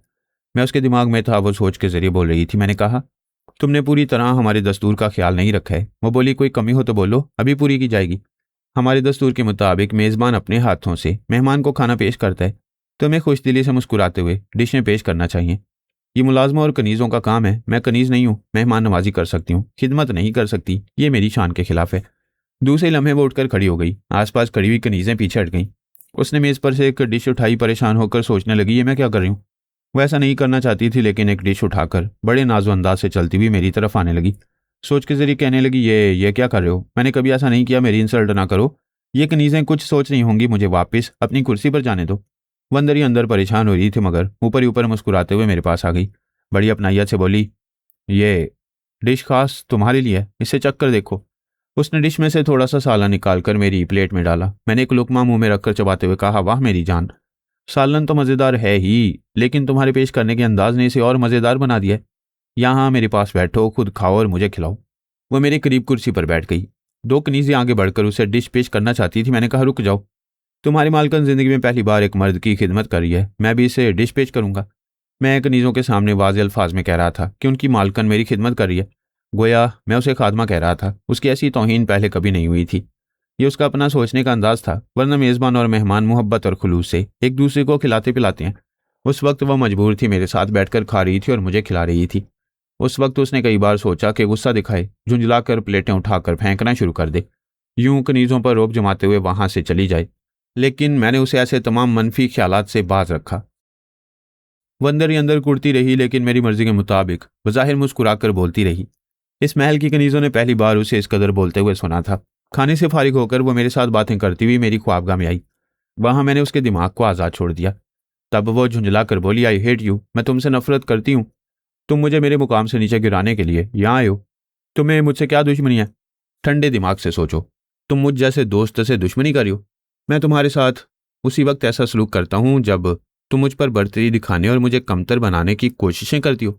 मैं उसके दिमाग में था, वो सोच के ज़रिए बोल रही थी। मैंने कहा, तुमने पूरी तरह हमारे दस्तूर का ख्याल नहीं रखा है। वो बोली, कोई कमी हो तो बोलो, अभी पूरी की जाएगी। हमारे दस्तूर के मुताबिक मेज़बान अपने हाथों से मेहमान को खाना पेश करता है, तुम्हें खुशदिली से मुस्कुराते हुए डिशें पेश करना चाहिए। ये मुलाजमों और कनीज़ों का काम है। मैं कनीज़ नहीं हूँ, मेहमान नवाजी कर सकती हूँ, खिदमत नहीं कर सकती, ये मेरी शान के खिलाफ है। दूसरे लम्हे वो उठकर खड़ी हो गई। आसपास खड़ी हुई कनीज़ें पीछे हट गईं। उसने मेज़ पर से एक डिश उठाई, परेशान होकर सोचने लगी, ये मैं क्या कर रही हूँ। वो ऐसा नहीं करना चाहती थी, लेकिन एक डिश उठाकर बड़े नाजो अंदाज से चलती हुई मेरी तरफ आने लगी। सोच के जरिए कहने लगी, ये क्या कर रहे हो? मैंने कभी ऐसा नहीं किया, मेरी इंसल्ट ना करो। ये कनीज़ें कुछ सोच रही होंगी, मुझे वापस अपनी कुर्सी पर जाने दो। वो अंदर ही अंदर परेशान हो रही थी, मगर ऊपर ही ऊपर मुस्कुराते हुए मेरे पास आ गई। बड़ी अपनाइयत से बोली, ये डिश खास तुम्हारे लिए है, इसे चख कर देखो। उसने डिश में से थोड़ा सा सालन निकालकर मेरी प्लेट में डाला। मैंने एक लुकमा मुंह में रखकर चबाते हुए कहा, वाह मेरी जान, सालन तो मज़ेदार है ही, लेकिन तुम्हारे पेश करने के अंदाज ने इसे और मज़ेदार बना दिया है। यहाँ मेरे पास बैठो, खुद खाओ और मुझे खिलाओ। वो मेरे करीब कुर्सी पर बैठ गई। 2 कनीज़ें आगे बढ़कर उसे डिश पेश करना चाहती थी। मैंने कहा, रुक जाओ, तुम्हारी मालकन ज़िंदगी में पहली बार एक मर्द की खिदमत कर रही है, मैं भी इसे डिश पेश करूंगा। मैं कनीज़ों के सामने वाज़े अल्फाज में कह रहा था कि उनकी मालकन मेरी खिदमत कर रही है, गोया मैं उसे खादमा कह रहा था। उसकी ऐसी तौहीन पहले कभी नहीं हुई थी। ये उसका अपना सोचने का अंदाज था, वरना मेज़बान और मेहमान मोहब्बत और खुलूस से एक दूसरे को खिलाते पिलाते हैं। उस वक्त वह मजबूर थी, मेरे साथ बैठकर खा रही थी और मुझे खिला रही थी। उस वक्त उसने कई बार सोचा कि गुस्सा दिखाए, झुंझलाकर प्लेटें उठाकर फेंकना शुरू कर दे, यूं कनीज़ों पर रोब जमाते हुए वहां से चली जाए, लेकिन मैंने उसे ऐसे तमाम मनफी ख्यालात से बाज रखा। वह अंदर ही अंदर कुड़ती रही, लेकिन मेरी मर्जी के मुताबिक बज़ाहिर मुस्कुराकर बोलती रही। इस महल की कनीज़ों ने पहली बार उसे इस कदर बोलते हुए सुना था। खाने से फारिग होकर वो मेरे साथ बातें करती हुई मेरी ख्वाबगाह में आई। वहां मैंने उसके दिमाग को आज़ाद छोड़ दिया। तब वो झुंझला कर बोली, आई हेट यू, मैं तुमसे नफरत करती हूँ। तुम मुझे मेरे मुकाम से नीचे गिराने के लिए यहाँ आए हो। तुम्हें मुझसे क्या दुश्मनी है? ठंडे दिमाग से सोचो, तुम मुझ जैसे दोस्त से दुश्मनी कर रही हो। मैं तुम्हारे साथ उसी वक्त ऐसा सलूक करता हूँ जब तुम मुझ पर बर्तरी दिखाने और मुझे कमतर बनाने की कोशिशें करती हो।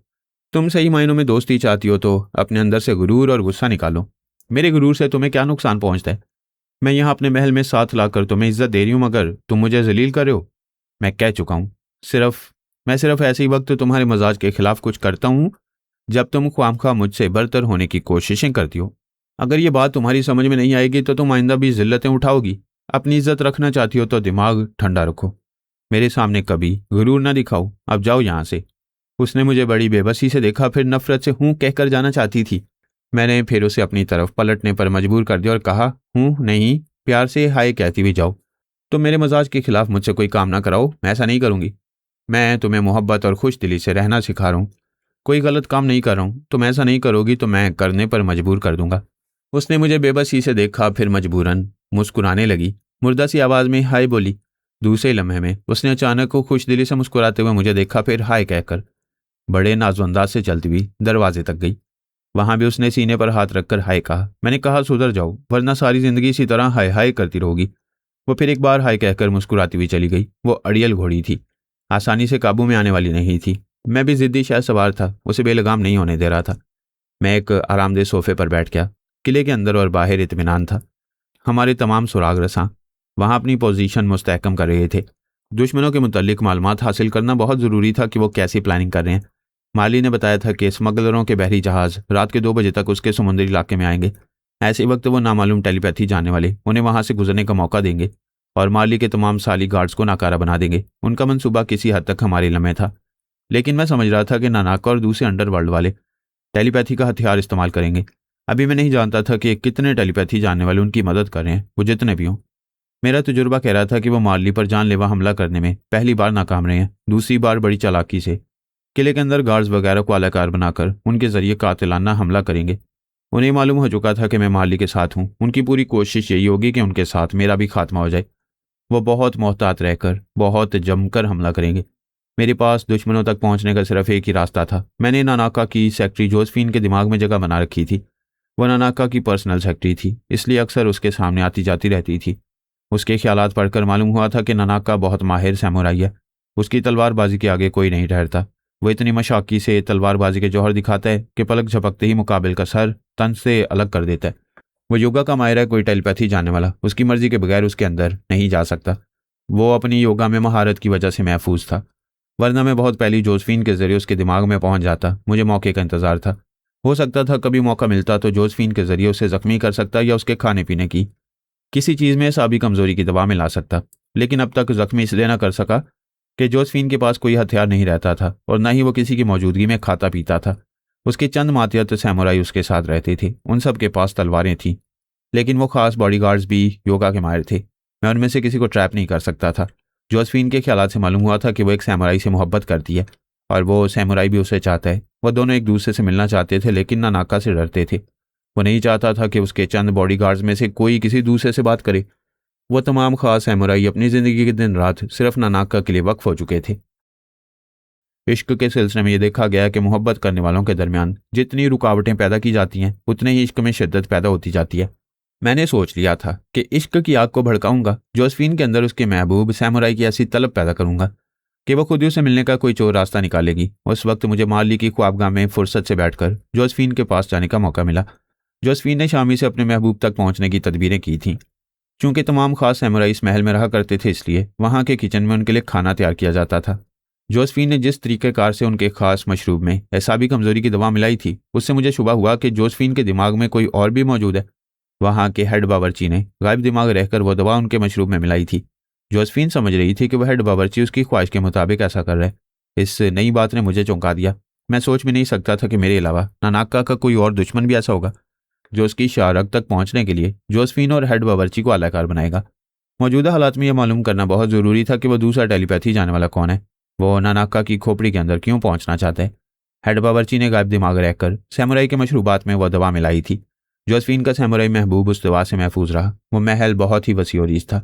तुम सही मायनों में दोस्ती चाहती हो तो अपने अंदर से गुरूर और गुस्सा निकालो। मेरे गुरूर से तुम्हें क्या नुकसान पहुंचता है? मैं यहाँ अपने महल में साथ लाकर तुम्हें इज्जत दे रही हूँ, मगर तुम मुझे जलील कर रहे हो। मैं कह चुका हूँ, मैं सिर्फ ऐसे ही वक्त तुम्हारे मजाज के खिलाफ कुछ करता हूँ जब तुम ख्वामख्वाह मुझसे बरतर होने की कोशिशें करती हो। अगर ये बात तुम्हारी समझ में नहीं आएगी तो तुम आइंदा भी जिल्लतें उठाओगी। अपनी इज्जत रखना चाहती हो तो दिमाग ठंडा रखो, मेरे सामने कभी गुरूर ना दिखाओ। अब जाओ यहाँ से। उसने मुझे बड़ी बेबसी से देखा, फिर नफरत से हूँ कहकर जाना चाहती थी। मैंने फिर उसे अपनी तरफ पलटने पर मजबूर कर दिया और कहा, हूँ नहीं, प्यार से हाय कहती भी जाओ। तुम मेरे मजाज के खिलाफ मुझसे कोई काम ना कराओ, मैं ऐसा नहीं करूँगी। मैं तुम्हें मोहब्बत और खुश दिली से रहना सिखा रहा हूँ, कोई गलत काम नहीं कर रहा हूँ। तुम ऐसा नहीं करोगी तो मैं करने पर मजबूर कर दूंगा। उसने मुझे बेबसी से देखा, फिर मजबूरन मुस्कुराने लगी। मुर्दा सी आवाज़ में हाय बोली। दूसरे लम्हे में उसने अचानक को खुश दिली से मुस्कुराते हुए मुझे देखा, फिर हाय कहकर बड़े नाजुअंदाज से चलती हुई दरवाजे तक गई। वहां भी उसने सीने पर हाथ रखकर हाय कहा। मैंने कहा, सुधर जाओ वरना सारी जिंदगी इसी तरह हाय हाय करती रहोगी। वो फिर एक बार हाय कहकर मुस्कुराती हुई चली गई। वो अड़ियल घोड़ी थी, आसानी से काबू में आने वाली नहीं थी। मैं भी जिद्दी शायद सवार था, उसे बेलगाम नहीं होने दे रहा था। मैं एक आरामदेह सोफे पर बैठ गया। किले के अंदर और बाहर इत्मीनान था। हमारे तमाम सुराग रसां वहां अपनी पोजीशन मुस्तहकम कर रहे थे। दुश्मनों के मुतल्लिक मालूमात हासिल करना बहुत ज़रूरी था कि वो कैसी प्लानिंग कर रहे हैं। माली ने बताया था कि स्मगलरों के बहरी जहाज़ रात के 2 बजे तक उसके समुद्री इलाके में आएंगे। ऐसे वक्त वो नामालूम टेलीपैथी जाने वाले उन्हें वहां से गुजरने का मौका देंगे और माली के तमाम साली गार्ड्स को नाकारा बना देंगे। उनका मंसूबा किसी हद तक हमारे लम्हे था, लेकिन मैं समझ रहा था कि नानाका और दूसरे अंडरवर्ल्ड वाले टेलीपैथी का हथियार इस्तेमाल करेंगे। अभी मैं नहीं जानता था कि कितने टेलीपैथी जानने वाले उनकी मदद कर रहे हैं, वो जितने भी हों। मेरा तजुर्बा कह रहा था कि वो माली पर जानलेवा हमला करने में पहली बार नाकाम रहे हैं, दूसरी बार बड़ी चालाकी से किले के अंदर गार्ड्स वगैरह को आलाकार बनाकर उनके जरिए कातिलाना हमला करेंगे। उन्हें मालूम हो चुका था कि मैं माली के साथ हूँ। उनकी पूरी कोशिश यही होगी कि उनके साथ मेरा भी खात्मा हो जाए। वो बहुत मोहतात रहकर बहुत जमकर हमला करेंगे। मेरे पास दुश्मनों तक पहुंचने का सिर्फ एक ही रास्ता था। मैंने नानाका की सेक्रेटरी जोसेफिन के दिमाग में जगह बना रखी थी। वह नानाका की पर्सनल सेक्रेटरी थी, इसलिए अक्सर उसके सामने आती जाती रहती थी। उसके ख्यालात पढ़कर मालूम हुआ था कि नानाका बहुत माहिर सैमुराई है। उसकी तलवारबाजी के आगे कोई नहीं ठहरता। वो इतनी मशाकी से तलवारबाजी के जौहर दिखाता है कि पलक झपकते ही मुकाबिल का सर तन से अलग कर देता है। वो योगा का माहिर है, कोई टेलीपैथी जानने वाला उसकी मर्जी के बगैर उसके अंदर नहीं जा सकता। वो अपनी योगा में महारत की वजह से महफूज था, वरना मैं बहुत पहले जोसेफिन के जरिए उसके दिमाग में पहुंच जाता। मुझे मौके का इंतजार था। हो सकता था कभी मौका मिलता तो जोसेफिन के जरिए उसे जख्मी कर सकता या उसके खाने पीने की किसी चीज़ में साबी कमजोरी की दवा मिला सकता। लेकिन अब तक जख्मी इसलिए ना कर सका कि जोसेफिन के पास कोई हथियार नहीं रहता था और न ही वो किसी की मौजूदगी में खाता पीता था। उसके चंद मातियत सैमुराई उसके साथ रहते थे, उन सब के पास तलवारें थीं, लेकिन वो खास बॉडीगार्ड्स भी योगा के माहिर थे। मैं उनमें से किसी को ट्रैप नहीं कर सकता था। जोसेफिन के ख्यालात से मालूम हुआ था कि वो एक सैमुराई से मोहब्बत करती है और वो सैमुराई भी उसे चाहता है। वो दोनों एक दूसरे से मिलना चाहते थे, लेकिन नानाका से डरते थे। वो नहीं चाहता था कि उसके चंद बॉडीगार्ड्स में से कोई किसी दूसरे से बात करे। वो तमाम खास सैमुराई अपनी ज़िंदगी के दिन रात सिर्फ नानाका के लिए वक्फ हो चुके थे। इश्क के सिलसिले में यह देखा गया कि मोहब्बत करने वालों के दरमियान जितनी रुकावटें पैदा की जाती हैं, उतने ही इश्क में शिद्दत पैदा होती जाती है। मैंने सोच लिया था कि इश्क की आग को भड़काऊंगा। जोसेफिन के अंदर उसके महबूब सैमुराई की ऐसी तलब पैदा करूंगा कि वह खुद ही उसे मिलने का कोई चोर रास्ता निकालेगी। उस वक्त मुझे माली की ख्वाबगाह में फुर्सत से बैठकर जोसेफिन के पास जाने का मौका मिला। जोसेफिन ने शामी से अपने महबूब तक पहुंचने की तदबीरें की थीं। चूंकि तमाम खास सैमुराई इस महल में रहा करते थे, इसलिए वहां के किचन में उनके लिए खाना तैयार किया जाता था। जोसेफिन ने जिस तरीक़ेकार से उनके खास मशरूब में एसाबी कमजोरी की दवा मिलाई थी, उससे मुझे शुबा हुआ कि जोसेफिन के दिमाग में कोई और भी मौजूद है। वहां के हेड बावर्ची ने गायब दिमाग रहकर वो दवा उनके मशरूब में मिलाई थी। जोसेफिन समझ रही थी कि वह हेड बावर्ची उसकी ख्वाहिश के मुताबिक ऐसा कर रहा है। इस नई बात ने मुझे चौंका दिया। मैं सोच भी नहीं सकता था कि मेरे अलावा नानाका का कोई और दुश्मन भी ऐसा होगा जो उसकी शारग तक पहुंचने के लिए जोसेफिन और हेड बावर्ची को आलाकार बनाएगा। मौजूदा हालात में यह मालूम करना बहुत ज़रूरी था कि वह दूसरा टेलीपैथी जाने वाला कौन है। वो नानाका की खोपड़ी के अंदर क्यों पहुंचना चाहता है। हेड बावर्ची ने गायब दिमाग रहकर सैमुराई के मशरूबात में वह दवा मिलाई थी। जोसेफिन का सैमुराई महबूब उस दवा से महफूज रहा। वो महल बहुत ही वसी और रीज़ था।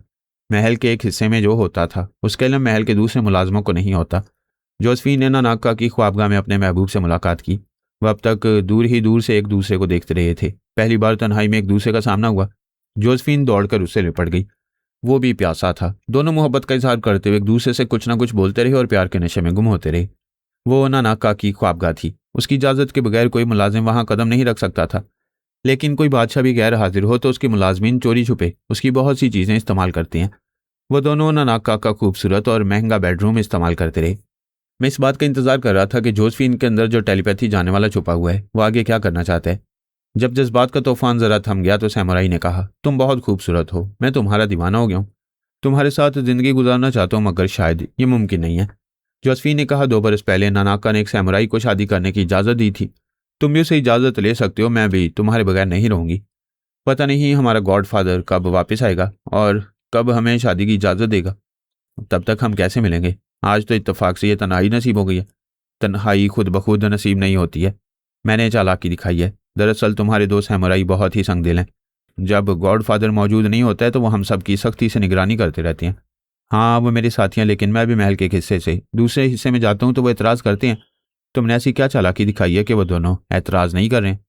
महल के एक हिस्से में जो होता था उसके इल्म महल के दूसरे मुलाजमों को नहीं होता। जोसेफिन ने नानाका की ख्वाबगाह में अपने महबूब से मुलाकात की। वह अब तक दूर ही दूर से एक दूसरे को देखते रहे थे। पहली बार तन्हाई में एक दूसरे का सामना हुआ। जोसेफिन दौड़कर उससे लिपट गई। वो भी प्यासा था। दोनों मोहब्बत का इजहार करते हुए एक दूसरे से कुछ ना कुछ बोलते रहे और प्यार के नशे में गुम होते रहे। वो नानाका की ख्वाबगाह थी। उसकी इजाज़त के बगैर कोई मुलाजिम वहां कदम नहीं रख सकता था, लेकिन कोई बादशाह भी गैर हाजिर हो तो उसके मुलाजमीन चोरी छुपे उसकी बहुत सी चीज़ें इस्तेमाल करते हैं। वो दोनों नानाका का खूबसूरत और महंगा बेडरूम इस्तेमाल करते रहे। मैं इस बात का इंतजार कर रहा था कि जोसेफिन के अंदर जो टेलीपैथी जाने वाला छुपा हुआ है वो आगे क्या करना चाहता है। जब जज्बात का तूफान जरा थम गया तो सैमुराई ने कहा, तुम बहुत खूबसूरत हो, मैं तुम्हारा दीवाना हो गया हूँ। तुम्हारे साथ जिंदगी गुजारना चाहता हूँ, मगर शायद ये मुमकिन नहीं है। जोसेफीन ने कहा, 2 बरस पहले नानाका ने एक सैमुराई को शादी करने की इजाज़त दी थी। तुम भी उसे इजाज़त ले सकते हो, मैं भी तुम्हारे बगैर नहीं रहूंगी। पता नहीं हमारा गॉडफादर कब वापस आएगा और कब हमें शादी की इजाज़त देगा। तब तक हम कैसे मिलेंगे? आज तो इत्तेफाक से ये तन्हाई नसीब हो गई है। तन्हाई खुद ब खुद नसीब नहीं होती है। मैंने चालाकी दिखाई है। दरअसल तुम्हारे दोस्त सैमुराई बहुत ही संगदिल हैं। जब गॉडफादर मौजूद नहीं होता है तो वो हम सब की सख्ती से निगरानी करते रहते हैं। हाँ, वो मेरे साथी हैं, लेकिन मैं भी महल के एक हिस्से से दूसरे हिस्से में जाता हूँ तो वो एतराज़ करते हैं। तुमने ऐसी क्या चालाकी दिखाई है कि वो दोनों एतराज़ नहीं कर रहे हैं?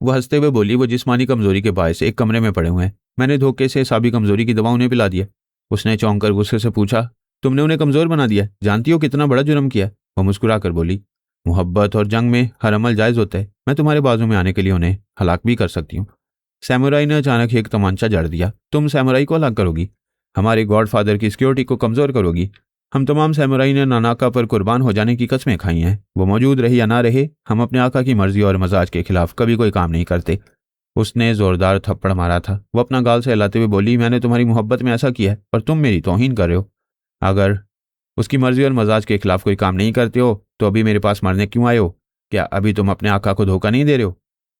वो हंसते हुए बोली, वो जिस्मानी कमजोरी के बायस एक कमरे में पड़े हुए हैं। मैंने धोखे से साबी कमजोरी की दवा उन्हें पिला दी है। उसने चौंक कर गुस्से से पूछा, तुमने उन्हें कमजोर बना दिया? जानती हो कितना बड़ा जुर्म किया है? वो मुस्कुरा कर बोली, मोहब्बत और जंग में हर अमल जायज़ होता है। मैं तुम्हारे बाजू में आने के लिए उन्हें हलाक भी कर सकती हूँ। सैमुराई ने अचानक एक तमांचा जड़ दिया। तुम सैमुराई को हलाक करोगी? हमारे गॉडफादर की सिक्योरिटी को कमजोर करोगी? हम तमाम सैमुराई ने नानाका पर कुर्बान हो जाने की कस्में खाई हैं। वो मौजूद रहे या ना रहे, हम अपने आका की मर्जी और मजाज के खिलाफ कभी कोई काम नहीं करते। उसने जोरदार थप्पड़ मारा था। वो अपना गाल से हिलाते हुए बोली, मैंने तुम्हारी मोहब्बत में ऐसा किया है और तुम मेरी तौहीन कर रहे हो। अगर उसकी मर्जी और मजाज के खिलाफ कोई काम नहीं करते हो तो अभी मेरे पास मरने क्यों आए हो? क्या अभी तुम अपने आका को धोखा नहीं दे रहे हो?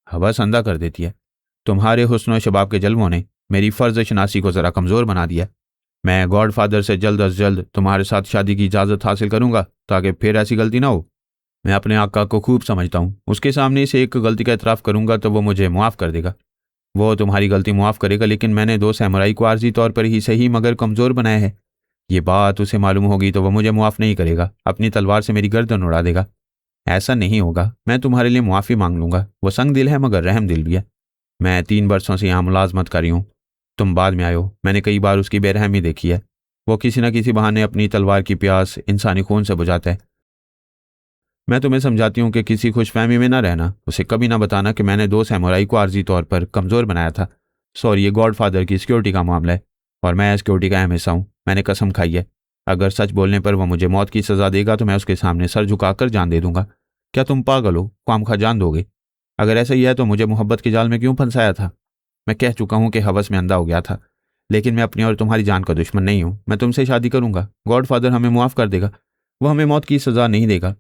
हवस अंधा कर देती है। तुम्हारे हुस्न और शबाब के जलवों ने मेरी फ़र्ज शनासी को ज़रा कमज़ोर बना दिया। मैं गॉडफादर से जल्द अज जल्द तुम्हारे साथ शादी की इजाज़त हासिल करूंगा ताकि फिर ऐसी गलती ना हो। मैं अपने आका को खूब समझता हूँ। उसके सामने से एक गलती का एतराफ़ करूंगा तो वो मुझे मुआफ़ कर देगा। वो तुम्हारी गलती मुआफ़ करेगा, लेकिन मैंने 2 सैमुराई को आर्जी तौर पर ही सही मगर कमज़ोर बनाया है। ये बात उसे मालूम होगी तो वह मुझे मुआफ़ नहीं करेगा, अपनी तलवार से मेरी गर्दन उड़ा देगा। ऐसा नहीं होगा, मैं तुम्हारे लिए मुआफ़ी मांग लूंगा। वो संग दिल है मगर रहम दिल भी है। मैं 3 बरसों से यहाँ मुलाजमत कर रही हूँ। तुम बाद में आए हो। मैंने कई बार उसकी बेरहमी देखी है। वो किसी न किसी बहाने अपनी तलवार की प्यास इंसानी खून से बुझाता है। मैं तुम्हें समझाती हूँ कि किसी खुशफहमी में ना रहना। उसे कभी ना बताना कि मैंने 2 सैमुराई को आर्जी तौर पर कमज़ोर बनाया था। सॉरी, ये गॉडफादर की सिक्योरिटी का मामला है और मैं सिक्योरिटी का अहम हिस्सा हूँ। मैंने कसम खाई है, अगर सच बोलने पर वह मुझे मौत की सज़ा देगा तो मैं उसके सामने सर झुकाकर जान दे दूंगा। क्या तुम पागल हो? ख्वामखा जान दोगे? अगर ऐसा ही है तो मुझे मोहब्बत के जाल में क्यों फंसाया था? मैं कह चुका हूँ कि हवस में अंधा हो गया था, लेकिन मैं अपनी और तुम्हारी जान का दुश्मन नहीं हूँ। मैं तुमसे शादी करूंगा। गॉडफादर हमें मुआफ़ कर देगा। वो हमें मौत की सज़ा नहीं देगा।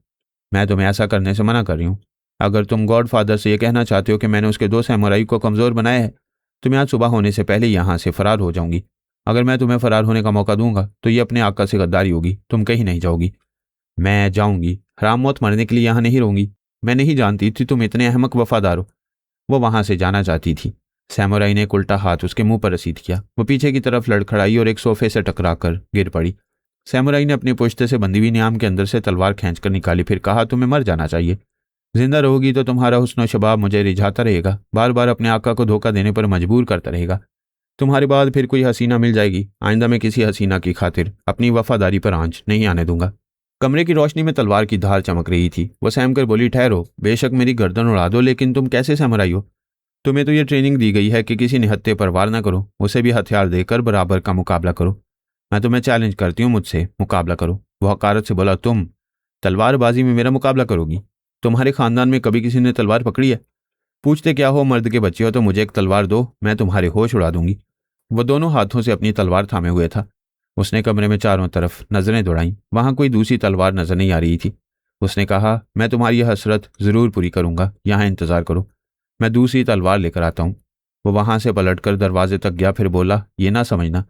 मैं तुम्हें ऐसा करने से मना कर रही हूँ। अगर तुम गॉडफादर से ये कहना चाहते हो कि मैंने उसके 2 सैमुराई को कमज़ोर बनाया है तो मैं आज सुबह होने से पहले यहाँ से फ़रार हो जाऊंगी। अगर मैं तुम्हें फ़रार होने का मौका दूंगा तो ये अपने आका से गद्दारी होगी। तुम कहीं नहीं जाओगी। मैं जाऊंगी। हराम मौत मरने के लिए यहाँ नहीं रहूंगी। मैं नहीं जानती थी तुम इतने अहमक वफादार हो। वो वहां से जाना चाहती थी। सैमुराई ने एक उल्टा हाथ उसके मुंह पर रसीद किया। वो पीछे की तरफ लड़खड़ाई और एक सोफे से टकराकर गिर पड़ी। सैमुराई ने अपनी पुश्ते से बंधी हुई नियाम के अंदर से तलवार खींचकर निकाली, फिर कहा, तुम्हें मर जाना चाहिए। जिंदा रहोगी तो तुम्हारा हुस्न शबाब मुझे रिझाता रहेगा, बार बार अपने आका को धोखा देने पर मजबूर करता रहेगा। तुम्हारे बाद फिर कोई हसीना मिल जाएगी। आइंदा मैं किसी हसीना की खातिर अपनी वफादारी पर आंच नहीं आने दूंगा। कमरे की रोशनी में तलवार की धार चमक रही थी। वो सहम कर बोली, ठहरो, बेशक मेरी गर्दन उड़ा दो, लेकिन तुम कैसे सैमुराई हो? तुम्हें तो ये ट्रेनिंग दी गई है कि किसी निहत्थे पर वार ना करो, उसे भी हथियार देकर बराबर का मुकाबला करो। मैं तुम्हें चैलेंज करती हूँ, मुझसे मुकाबला करो। वो हकारत से बोला, तुम तलवारबाजी में मेरा मुकाबला करोगी? तुम्हारे खानदान में कभी किसी ने तलवार पकड़ी है? पूछते क्या हो, मर्द के बच्चे हो तो मुझे एक तलवार दो, मैं तुम्हारे होश उड़ा दूंगी। वो दोनों हाथों से अपनी तलवार थामे हुए था। उसने कमरे में चारों तरफ नजरें दौड़ाईं। वहां कोई दूसरी तलवार नजर नहीं आ रही थी। उसने कहा, मैं तुम्हारी यह हसरत जरूर पूरी करूंगा, यहाँ इंतजार करो, मैं दूसरी तलवार लेकर आता हूँ। वो वहां से पलटकर दरवाजे तक गया, फिर बोला, ये ना समझना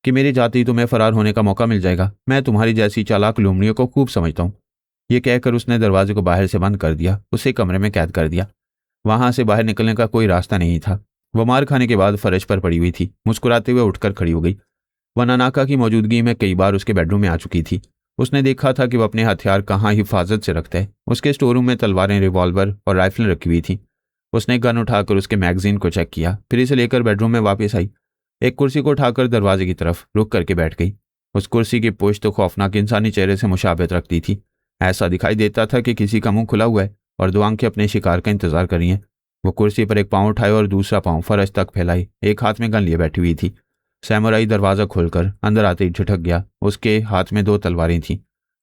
कि मेरे जाते ही तुम्हें फरार होने का मौका मिल जाएगा। मैं तुम्हारी जैसी चालाक लुमड़ियों को खूब समझता हूँ। ये कहकर उसने दरवाजे को बाहर से बंद कर दिया, उसे कमरे में कैद कर दिया। वहां से बाहर निकलने का कोई रास्ता नहीं था। वह मार खाने के बाद फर्श पर पड़ी हुई थी। मुस्कुराते हुए उठकर खड़ी हो गई। वह नानाका की मौजूदगी में कई बार उसके बेडरूम में आ चुकी थी। उसने देखा था कि वह अपने हथियार कहाँ हिफाजत से रखता है। उसके स्टोर रूम में तलवारें, रिवॉल्वर और राइफलें रखी हुई थी। उसने गन उठाकर उसके मैगजीन को चेक किया, फिर इसे लेकर बेडरूम में वापस आई। एक कुर्सी को उठाकर दरवाजे की तरफ रुक करके बैठ गई। उस कुर्सी की पोश तो खौफनाक इंसानी चेहरे से मुशाबहत रखती थी। ऐसा दिखाई देता था कि किसी का मुंह खुला हुआ है और 2 आंखें अपने शिकार का इंतजार कर रही हैं। वो कुर्सी पर एक पाँव उठाए और दूसरा पाँव फर्श तक फैलाए, एक हाथ में गन लिए बैठी हुई थी। सैमुराई दरवाजा खोलकर अंदर आते ही झिठक गया। उसके हाथ में 2 तलवारें थीं।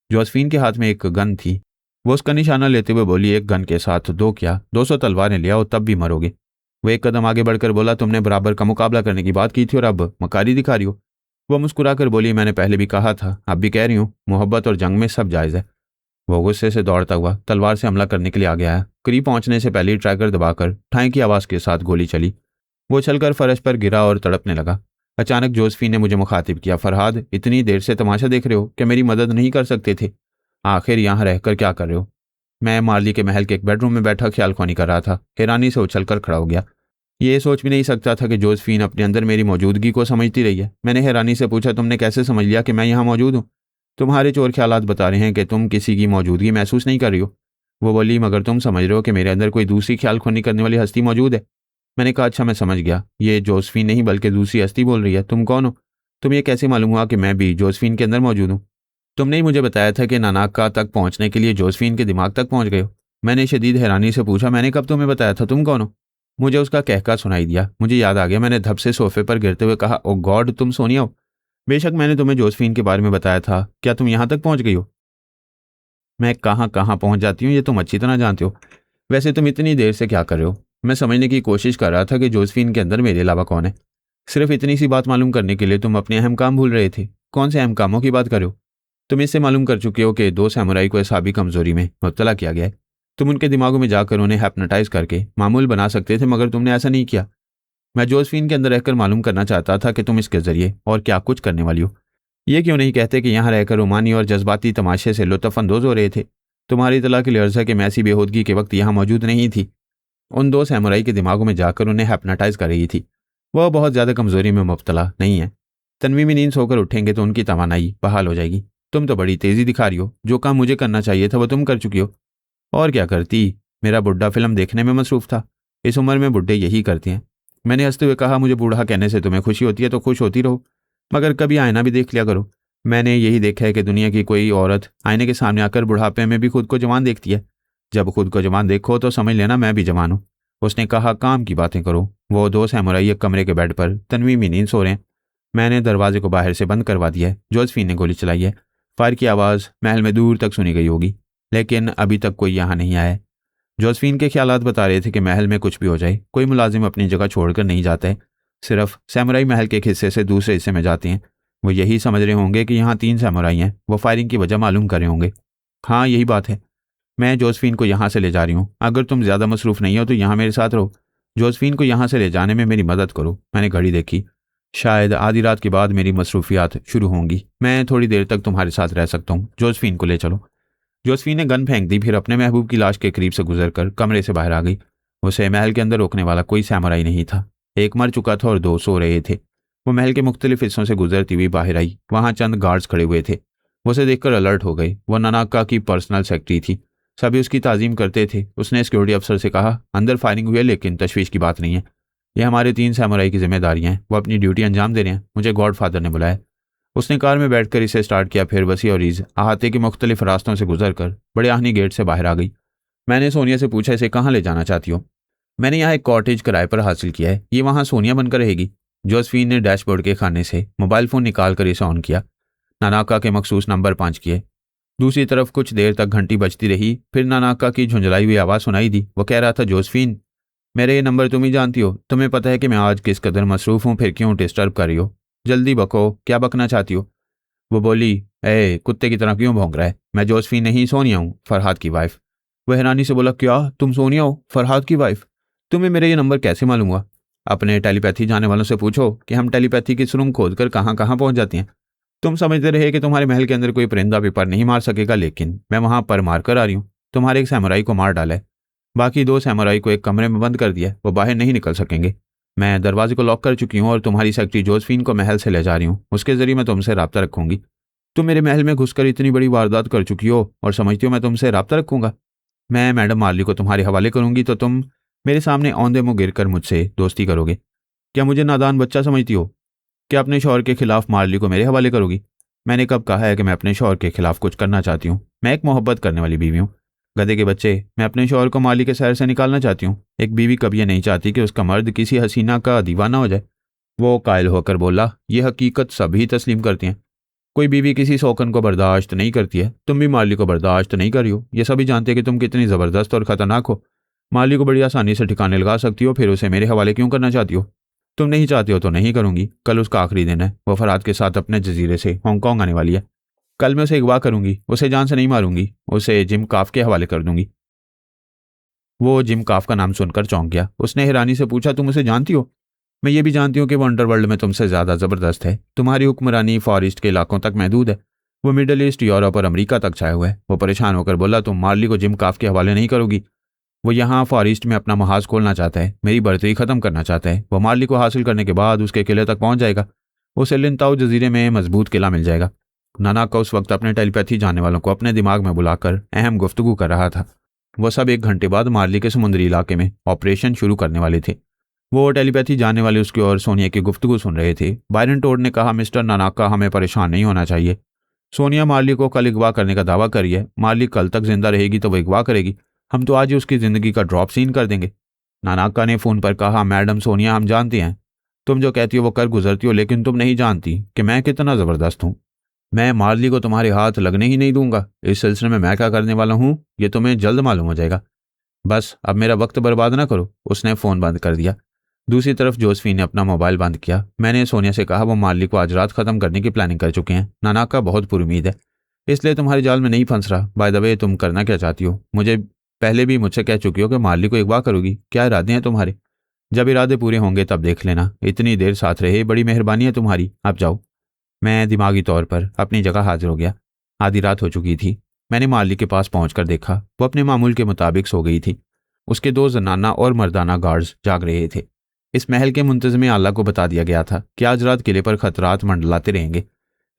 जोसेफीन के हाथ में एक गन थी। वो उसका निशाना लेते हुए बोली, एक गन के साथ 2 क्या 200 तलवारें ले आओ, तब भी मरोगे। वो एक कदम आगे बढ़कर बोला, तुमने बराबर का मुकाबला करने की बात की थी और अब मकारी दिखा रही हो। वो मुस्कुराकर बोली, मैंने पहले भी कहा था, अब भी कह रही हूँ, मोहब्बत और जंग में सब जायज़ है। वो गुस्से से दौड़ता हुआ तलवार से हमला करने के लिए आगे आया। करीब पहुंचने से पहले ही ट्रैकर दबाकर ठाई की आवाज़ के साथ गोली चली। वो चलकर फर्श पर गिरा और तड़पने लगा। अचानक जोसेफीन ने मुझे मुखातिब किया, फरहाद, इतनी देर से तमाशा देख रहे हो, क्या मेरी मदद नहीं कर सकते थे? आखिर यहाँ रहकर क्या कर रहे हो? मैं मार्ली के महल के एक बेडरूम में बैठा ख्यालख्वानी कर रहा था। हैरानी से उछलकर खड़ा हो गया। ये सोच भी नहीं सकता था कि जोसेफीन अपने अंदर मेरी मौजूदगी को समझती रही है। मैंने हैरानी से पूछा, तुमने कैसे समझ लिया कि मैं यहाँ मौजूद हूँ? तुम्हारे चोर ख्यालात बता रहे हैं कि तुम किसी की मौजूदगी महसूस नहीं कर रही हो। वो बोली, मगर तुम समझ रहे हो कि मेरे अंदर कोई दूसरी ख्यालख्वानी करने वाली हस्ती मौजूद है। मैंने कहा, अच्छा मैं समझ गया, ये जोसेफीन नहीं बल्कि दूसरी हस्ती बोल रही है। तुम कौन हो? तुम ये कैसे मालूम हुआ कि मैं भी जोसेफीन के अंदर मौजूद हूँ? तुमने ही मुझे बताया था कि नानाका तक पहुंचने के लिए जोसेफीन के दिमाग तक पहुंच गए हो। मैंने शदीद हैरानी से पूछा, मैंने कब तुम्हें बताया था? तुम कौन हो? मुझे उसका कहका सुनाई दिया। मुझे याद आ गया। मैंने धप से सोफे पर गिरते हुए कहा, ओ गॉड, तुम सोनिया हो? बेशक मैंने तुम्हें जोसेफीन के बारे में बताया था। क्या तुम यहाँ तक पहुंच गई हो? मैं कहाँ कहाँ पहुंच जाती हूँ ये तुम अच्छी तरह जानते हो। वैसे तुम इतनी देर से क्या कर रहे हो? मैं समझने की कोशिश कर रहा था कि जोसेफीन के अंदर मेरे अलावा कौन है। सिर्फ इतनी सी बात मालूम करने के लिए तुम अपने अहम काम भूल रहे थे। कौन से अहम कामों की बात कर रहे हो? तुम इससे मालूम कर चुके हो कि दो सैमुराई को एसाबी कमजोरी में मुब्तला किया गया है। तुम उनके दिमागों में जाकर उन्हें हैप्नोटाइज करके मामूल बना सकते थे, मगर तुमने ऐसा नहीं किया। मैं जोसेफीन के अंदर रहकर मालूम करना चाहता था कि तुम इसके जरिए और क्या कुछ करने वाली हो। ये क्यों नहीं कहते कि यहाँ रहकर रोमानी और जज्बाती तमाशे से लुत्फ़अंदोज़ हो रहे थे? तुम्हारी इतला के लिए अर्ज़ है कि मैं ऐसी बेहूदगी के वक्त यहाँ मौजूद नहीं थी। उन दो सैमुराई के दिमागों में जाकर उन्हें हैप्नोटाइज कर रही थी। वह बहुत ज़्यादा कमज़ोरी में मुब्तला नहीं है। तन्वीमी नींद सोकर उठेंगे तो उनकी तवानाई बहाल हो जाएगी। तुम तो बड़ी तेज़ी दिखा रही हो। जो काम मुझे करना चाहिए था वो तुम कर चुकी हो। और क्या करती? मेरा बुढ़ा फिल्म देखने में मसरूफ़ था। इस उम्र में बुढ़े यही करते हैं। मैंने हंसते हुए कहा, मुझे बूढ़ा कहने से तुम्हें खुशी होती है तो खुश होती रहो, मगर कभी आईना भी देख लिया करो। मैंने यही देखा है कि दुनिया की कोई औरत आईने के सामने आकर बुढ़ापे में भी खुद को जवान देखती है। जब खुद को जवान देखो तो समझ लेना मैं भी जवान हूँ। उसने कहा, काम की बातें करो। वो दो सैमुराई एक कमरे के बेड पर तन्वीमी नींद सो रहे हैं। मैंने दरवाजे को बाहर से बंद करवा दिया है। जोसेफीन ने गोली चलाई है। फायर की आवाज़ महल में दूर तक सुनी गई होगी, लेकिन अभी तक कोई यहाँ नहीं आया है। जोसेफीन के ख्यालात बता रहे थे कि महल में कुछ भी हो जाए, कोई मुलाजिम अपनी जगह छोड़कर नहीं जाता है। सिर्फ सैमुराई महल के एक हिस्से से दूसरे हिस्से में जाते हैं। वो यही समझ रहे होंगे कि यहाँ 3 सैमुराई हैं। वो फायरिंग की वजह मालूम कर रहे होंगे। हाँ, यही बात है। मैं जोसेफीन को यहाँ से ले जा रही हूँ। अगर तुम ज़्यादा मसरूफ़ नहीं हो तो यहाँ मेरे साथ रहो। जोसेफीन को यहाँ से ले जाने में मेरी मदद करो। मैंने घड़ी देखी। शायद आधी रात के बाद मेरी मसरूफियात शुरू होंगी। मैं थोड़ी देर तक तुम्हारे साथ रह सकता हूँ। जोसेफीन को ले चलो। जोसेफीन ने गन फेंक दी, फिर अपने महबूब की लाश के करीब से गुजरकर कमरे से बाहर आ गई। उसे महल के अंदर रोकने वाला कोई सैमुराई नहीं था। एक मर चुका था और 2 सो रहे थे। वो महल के मुख्तलिफ हिस्सों से गुजरती हुई बाहर आई। वहाँ चंद गार्ड्स खड़े हुए थे। वो उसे देखकर अलर्ट हो गए। वो नानाका की पर्सनल सेक्रेटरी थी। सभी उसकी ताजीम करते थे। उसने सिक्योरिटी अफसर से कहा, अंदर फायरिंग हुई है लेकिन तशवीश की बात नहीं है। ये हमारे 3 सैमुराई की जिम्मेदारियां हैं। वो अपनी ड्यूटी अंजाम दे रहे हैं। मुझे गॉडफादर ने बुलाया। उसने कार में बैठकर इसे स्टार्ट किया। फिर वसी और ईज अहाते के मुख्तलिफ रास्तों से गुजरकर बड़े आहनी गेट से बाहर आ गई। मैंने सोनिया से पूछा, इसे कहाँ ले जाना चाहती हो? मैंने यहाँ एक कॉटेज किराए पर हासिल किया है। ये वहाँ सोनिया बनकर रहेगी। जोसेफीन ने डैशबोर्ड के खाने से मोबाइल फ़ोन निकाल कर इसे ऑन किया। नानाका के मखसूस नंबर 5 किए। दूसरी तरफ कुछ देर तक घंटी बजती रही। फिर नानाका की झुंझलाई हुई आवाज़ सुनाई दी। वो कह रहा था, जोसेफीन, मेरे ये नंबर तुम ही जानती हो। तुम्हें पता है कि मैं आज किस कदर मसरूफ़ हूँ, फिर क्यों डिस्टर्ब कर रही हो? जल्दी बको, क्या बकना चाहती हो? वो बोली, ए कुत्ते की तरह क्यों भौंक रहा है? मैं जोसेफीन नहीं, सोनिया हूँ, फरहाद की वाइफ। वह हैरानी से बोला, क्या तुम सोनिया हो, फरहाद की वाइफ? तुम्हें मेरा ये नंबर कैसे मालूम हुआ? अपने टेलीपैथी जाने वालों से पूछो कि हम टेलीपैथी की सुरंग खोद कर कहाँ कहाँ पहुँच जाती हैं। तुम समझते रहे कि तुम्हारे महल के अंदर कोई परिंदा भी पर नहीं मार सकेगा, लेकिन मैं वहाँ पर मार कर आ रही हूँ। तुम्हारे एक सैमुराई को मार डाला है। बाकी 2 सैमुराई को एक कमरे में बंद कर दिया है। वो बाहर नहीं निकल सकेंगे। मैं दरवाजे को लॉक कर चुकी हूँ और तुम्हारी सेक्रेटरी जोसेफीन को महल से ले जा रही हूँ। उसके जरिए मैं तुमसे रब्ता रखूंगी। तुम मेरे महल में घुसकर इतनी बड़ी वारदात कर चुकी हो और समझती हो मैं तुमसे रब्ता रखूंगा? मैं मैडम मार्ली को तुम्हारे हवाले करूंगी तो तुम मेरे सामने औंधे मुंह गिरकर मुझसे दोस्ती करोगे? क्या मुझे नादान बच्चा समझती हो? क्या अपने शौहर के खिलाफ मार्ली को मेरे हवाले करोगी? मैंने कब कहा है कि मैं अपने शौहर के खिलाफ कुछ करना चाहती हूँ? मैं एक मोहब्बत करने वाली बीवी हूँ। गधे के बच्चे, मैं अपने शौहर को मार्ली के शहर से निकालना चाहती हूँ। एक बीवी कभी ये नहीं चाहती कि उसका मर्द किसी हसीना का दीवाना हो जाए। वो कायल होकर बोला, यह हकीकत सभी तस्लीम करती हैं। कोई बीवी किसी शौकन को बर्दाश्त नहीं करती है। तुम भी मार्ली को बर्दाश्त नहीं कर रही हो। ये सभी जानते हैं कि तुम कितनी ज़बरदस्त और ख़तरनाक हो। माली को बड़ी आसानी से ठिकाने लगा सकती हो, फिर उसे मेरे हवाले क्यों करना चाहती हो? तुम नहीं चाहती हो तो नहीं करूंगी। कल उसका आखिरी दिन है, वो फरहाद के साथ अपने जजीरे से हांगकांग आने वाली है। कल मैं उसे अगवा करूंगी, उसे जान से नहीं मारूंगी, उसे जिम काफ के हवाले कर दूंगी। वो जिम काफ का नाम सुनकर चौंक गया। उसने हैरानी से पूछा, तुम उसे जानती हो? मैं ये भी जानती हूँ कि वो अंडरवर्ल्ड में तुमसे ज्यादा जबरदस्त है। तुम्हारी हुक्मरानी फॉर ईस्ट के इलाकों तक महदूद है, वो मिडल ईस्ट, यूरोप और अमेरिका तक छाया हुआ है। वो परेशान होकर बोला, तुम मार्ली को जिम काफ के हवाले नहीं करोगी? वो यहाँ फॉर ईस्ट में अपना महाज खोलना चाहता है, मेरी बर्तरी खत्म करना चाहता है। वो मार्ली को हासिल करने के बाद उसके किले तक पहुंच जाएगा। उसे लिनताओ जजीरे में मजबूत किला मिल जाएगा। नाना का उस वक्त अपने टेलीपैथी जानने वालों को अपने दिमाग में बुलाकर अहम गुफ्तगू कर रहा था। वो सब 1 घंटे बाद मार्ली के समुद्री इलाके में ऑपरेशन शुरू करने वाले थे। वो टेलीपैथी जानने वाले उसकी और सोनिया की गुफ्तगू सुन रहे थे। बायरन टोड ने कहा, मिस्टर नानाका, हमें परेशान नहीं होना चाहिए। सोनिया मार्ली को कल अगवा करने का दावा करी है। मार्ली कल तक जिंदा रहेगी तो वो अगवा करेगी। हम तो आज ही उसकी जिंदगी का ड्रॉप सीन कर देंगे। नानाका ने फोन पर कहा, मैडम सोनिया, हम जानते हैं तुम जो कहती हो वो कर गुजरती हो, लेकिन तुम नहीं जानती कि मैं कितना जबरदस्त हूँ। मैं मार्ली को तुम्हारे हाथ लगने ही नहीं दूंगा। इस सिलसिले में मैं क्या करने वाला हूँ ये तुम्हें जल्द मालूम हो जाएगा। बस अब मेरा वक्त बर्बाद ना करो। उसने फ़ोन बंद कर दिया। दूसरी तरफ जोसफीन ने अपना मोबाइल बंद किया। मैंने सोनिया से कहा, वो मार्ली को आज रात खत्म करने की प्लानिंग कर चुके हैं। नानाका बहुत पुरुमीद है, इसलिए तुम्हारे जाल में नहीं फंस रहा। बाय द वे, तुम करना क्या चाहती हो? मुझे पहले भी मुझसे कह चुकी हो कि मार्ली को अगवा करोगी। क्या इरादे हैं तुम्हारे? जब इरादे पूरे होंगे तब देख लेना। इतनी देर साथ रहे, बड़ी मेहरबानी है तुम्हारी। आप जाओ। मैं दिमागी तौर पर अपनी जगह हाजिर हो गया। आधी रात हो चुकी थी। मैंने मार्ली के पास पहुंचकर देखा, वो अपने मामूल के मुताबिक सो गई थी। उसके 2 जनाना और मर्दाना गार्ड्स जाग रहे थे। इस महल के मुंतज़िम आला को बता दिया गया था कि आज रात किले पर खतरात मंडलाते रहेंगे,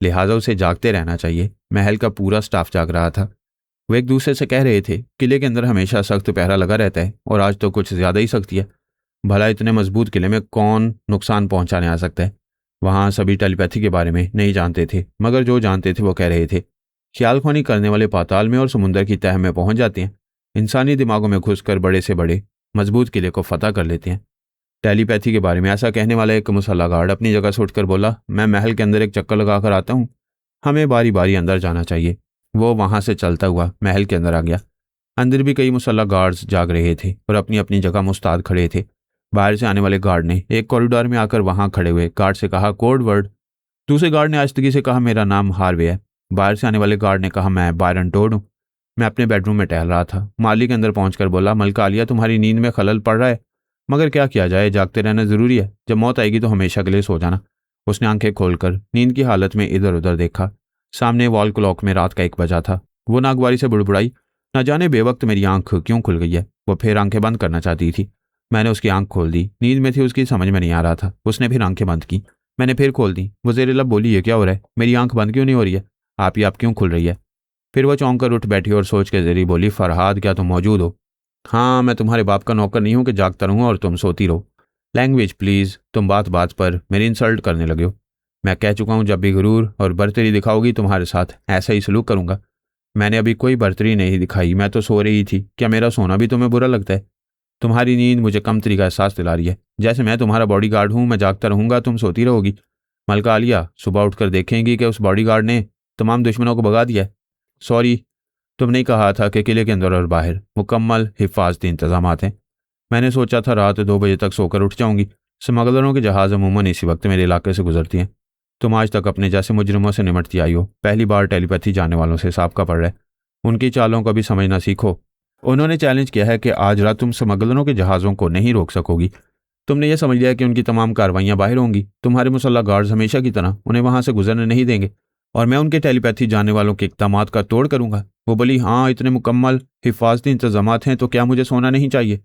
लिहाजा उसे जागते रहना चाहिए। महल का पूरा स्टाफ जाग रहा था। वो एक दूसरे से कह रहे थे, किले के अंदर हमेशा सख्त पहरा लगा रहता है और आज तो कुछ ज्यादा ही सख्ती है। भला इतने मजबूत किले में कौन नुकसान पहुंचाने आ सकता है? वहां सभी टेलीपैथी के बारे में नहीं जानते थे, मगर जो जानते थे वो कह रहे थे, ख्यालख्वानी करने वाले पाताल में और समुंदर की तह में पहुंच जाते हैं। इंसानी दिमागों में घुसकर बड़े से बड़े मजबूत किले को फतह कर लेते हैं। टेलीपैथी के बारे में ऐसा कहने वाला एक मुसल्ला गार्ड अपनी जगह से उठकर बोला, मैं महल के अंदर एक चक्कर लगा कर आता हूँ, हमें बारी बारी अंदर जाना चाहिए। वो वहां से चलता हुआ महल के अंदर आ गया। अंदर भी कई मुसल्ला गार्ड्स जाग रहे थे और अपनी अपनी जगह मुस्ताद खड़े थे। बाहर से आने वाले गार्ड ने एक कॉरिडोर में आकर वहां खड़े हुए गार्ड से कहा, कोड वर्ड। दूसरे गार्ड ने आहिस्तगी से कहा, मेरा नाम हार्वे है। बाहर से आने वाले गार्ड ने कहा, मैं बायरन टोड हूँ। मैं अपने बेडरूम में टहल रहा था। माली के अंदर पहुंचकर बोला, मलका आलिया, तुम्हारी नींद में खलल पड़ रहा है, मगर क्या किया जाए, जागते रहना जरूरी है। जब मौत आएगी तो हमेशा के लिए सो जाना। उसने आंखें खोलकर नींद की हालत में इधर उधर देखा। सामने वॉल क्लॉक में रात का 1 बजा था। वो नागवारी से बुड़बुड़ाई, न जाने बेवक्त मेरी आंख क्यों खुल गई है। वो फिर आंखें बंद करना चाहती थी। मैंने उसकी आंख खोल दी। नींद में थी, उसकी समझ में नहीं आ रहा था। उसने फिर आंखें बंद की। मैंने फिर खोल दी। वो ज़ेर लब बोली, ये क्या हो रहा है? मेरी आंख बंद क्यों नहीं हो रही है? आप क्यों खुल रही है? फिर वह चौंक कर उठ बैठी और सोच के जरिए बोली, फरहाद, क्या तुम मौजूद हो? हाँ, मैं तुम्हारे बाप का नौकर नहीं हूं कि जागता रहूं और तुम सोती रहो। लैंग्वेज प्लीज, तुम बात बात पर मेरी इंसल्ट करने लगे हो। मैं कह चुका हूं, जब भी गुरूर और बर्तरी दिखाओगी तुम्हारे साथ ऐसा ही सलूक करूंगा। मैंने अभी कोई बर्तरी नहीं दिखाई, मैं तो सो रही थी। क्या मेरा सोना भी तुम्हें बुरा लगता है? तुम्हारी नींद मुझे कमतरी का एहसास दिला रही है। जैसे मैं तुम्हारा बॉडीगार्ड हूं, मैं जागता रहूंगा, तुम सोती रहोगी। मलका आलिया, सुबह उठकर देखेंगी कि उस बॉडीगार्ड ने तमाम दुश्मनों को भगा दिया है। सॉरी, तुमने ही कहा था कि किले के अंदर और बाहर मुकम्मल हिफाजती इंतजाम हैं। मैंने सोचा था रात 2 बजे तक सोकर उठ जाऊंगी। स्मगलरों के जहाज अमूमन इसी वक्त मेरे इलाके से गुजरती हैं। तुम आज तक अपने जैसे मुजरिमों से निमटती आई हो, पहली बार टेलीपैथी जानने वालों से साबका पड़ रहा है। उनकी चालों को भी समझना सीखो। उन्होंने चैलेंज किया है कि आज रात तुम स्मगलरों के जहाज़ों को नहीं रोक सकोगी। तुमने यह समझ लिया कि उनकी तमाम कार्रवाइयां बाहर होंगी। तुम्हारे मुसल्ला गार्ड्स हमेशा की तरह उन्हें वहां से गुजरने नहीं देंगे और मैं उनके टेलीपैथी जानने वालों के इक़दामात का तोड़ करूंगा। वो बोली, हाँ, इतने मुकम्मल हिफाजती इंतजामात हैं तो क्या मुझे सोना नहीं चाहिए?